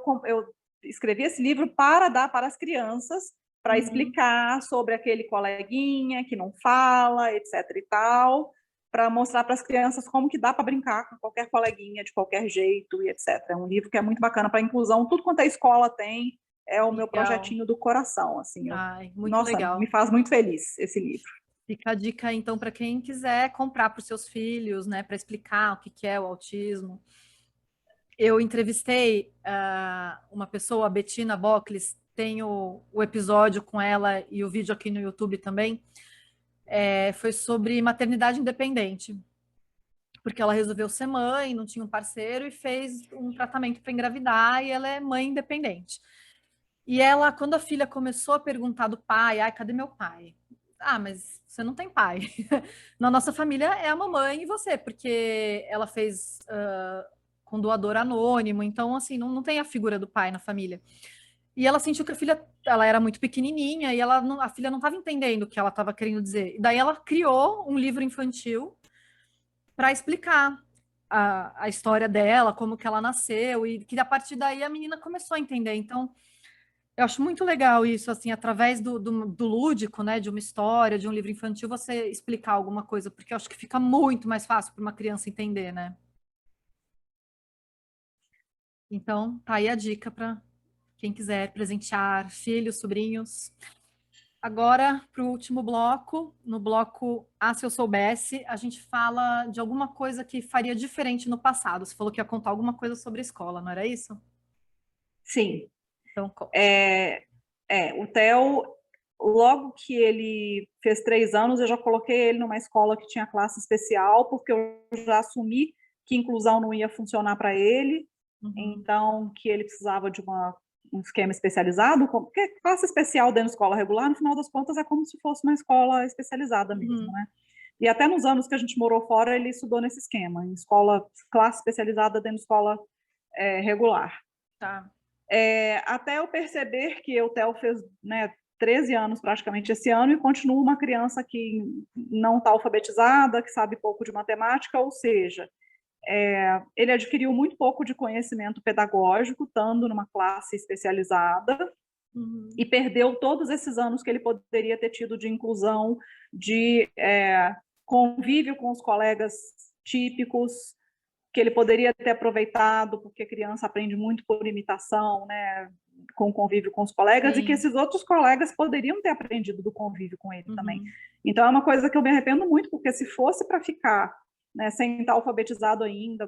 S1: escrevi esse livro para dar para as crianças, para
S2: Uhum.
S1: explicar sobre aquele coleguinha que não fala, etc e tal, para mostrar para as crianças como que dá para brincar com qualquer coleguinha de qualquer jeito e etc. É um livro que é muito bacana para inclusão, tudo quanto a escola tem, é o meu
S2: Legal.
S1: projetinho do coração, assim.
S2: Ai, muito
S1: Nossa,
S2: legal.
S1: me faz muito feliz esse livro.
S2: Fica a dica, então, para quem quiser comprar para os seus filhos, né, para explicar o que é o autismo. Eu entrevistei uma pessoa, a Bettina Bocles, tenho o episódio com ela e o vídeo aqui no YouTube também. Foi sobre maternidade independente, porque ela resolveu ser mãe, não tinha um parceiro e fez um tratamento para engravidar e ela é mãe independente. E ela, quando a filha começou a perguntar do pai, ai, cadê meu pai? Ah, mas você não tem pai. Na nossa família é a mamãe e você, porque ela fez com doador anônimo, então, assim, não tem a figura do pai na família. E ela sentiu que a filha, ela era muito pequenininha e a filha não estava entendendo o que ela estava querendo dizer. E daí ela criou um livro infantil para explicar a história dela, como que ela nasceu, e que a partir daí a menina começou a entender. Então, eu acho muito legal isso, assim, através do lúdico, né, de uma história, de um livro infantil, você explicar alguma coisa, porque eu acho que fica muito mais fácil para uma criança entender, né? Então, tá aí a dica para quem quiser presentear filhos, sobrinhos. Agora, para o último bloco, no bloco Ah, Se Eu Soubesse, a gente fala de alguma coisa que faria diferente no passado. Você falou que ia contar alguma coisa sobre a escola, não era isso?
S1: Sim.
S2: Então, conte.
S1: O Theo, logo que ele fez 3 anos, eu já coloquei ele numa escola que tinha classe especial, porque eu já assumi que inclusão não ia funcionar para ele, então que ele precisava de um esquema especializado, porque classe especial dentro da escola regular, no final das contas, é como se fosse uma escola especializada mesmo, né? E até nos anos que a gente morou fora, ele estudou nesse esquema, em escola, classe especializada dentro da escola regular.
S2: Tá.
S1: Até eu perceber que o Theo fez, né, 13 anos praticamente esse ano e continua uma criança que não está alfabetizada, que sabe pouco de matemática, ou seja, ele adquiriu muito pouco de conhecimento pedagógico, estando numa classe especializada, e perdeu todos esses anos que ele poderia ter tido de inclusão, de convívio com os colegas típicos, que ele poderia ter aproveitado, porque a criança aprende muito por imitação, né, com o convívio com os colegas, e que esses outros colegas poderiam ter aprendido do convívio com ele também. Então, é uma coisa que eu me arrependo muito, porque se fosse para ficar, né, sem estar alfabetizado ainda,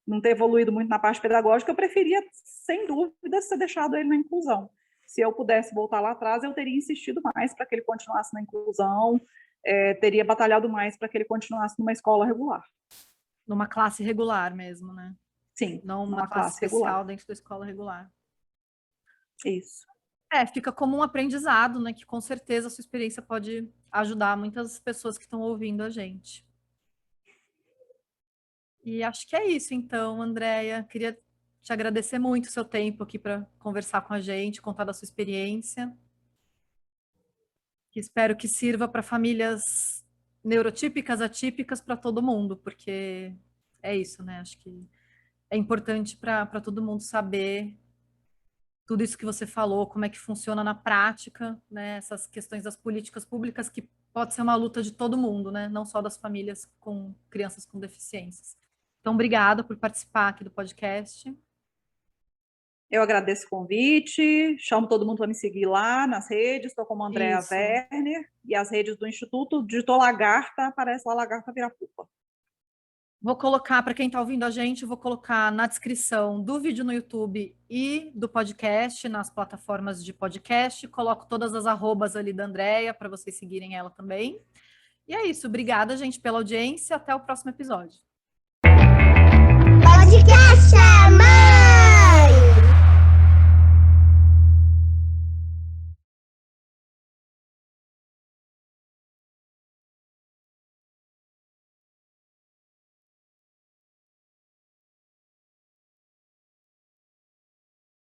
S1: não ter evoluído muito na parte pedagógica, eu preferia, sem dúvida, ter deixado ele na inclusão. Se eu pudesse voltar lá atrás, eu teria insistido mais para que ele continuasse na inclusão, teria batalhado mais para que ele continuasse numa escola regular.
S2: Numa classe regular mesmo, né?
S1: Sim,
S2: não uma classe especial regular dentro da escola regular.
S1: Isso.
S2: Fica como um aprendizado, né? Que com certeza a sua experiência pode ajudar muitas pessoas que estão ouvindo a gente. E acho que é isso, então, Andréia. Queria te agradecer muito o seu tempo aqui para conversar com a gente, contar da sua experiência. Espero que sirva para famílias neurotípicas, atípicas, para todo mundo, porque é isso, né? Acho que é importante para todo mundo saber tudo isso que você falou, como é que funciona na prática, né? Essas questões das políticas públicas, que pode ser uma luta de todo mundo, né? Não só das famílias com crianças com deficiências. Então, obrigada por participar aqui do podcast.
S1: Eu agradeço o convite, chamo todo mundo para me seguir lá nas redes, estou como Andréa Werner, e as redes do Instituto, digitou Lagarta, aparece lá Lagarta Virapupa.
S2: Vou colocar, para quem está ouvindo a gente, vou colocar na descrição do vídeo no YouTube e do podcast, nas plataformas de podcast, coloco todas as arrobas ali da Andréia, para vocês seguirem ela também. E é isso, obrigada, gente, pela audiência, até o próximo episódio. Podcast!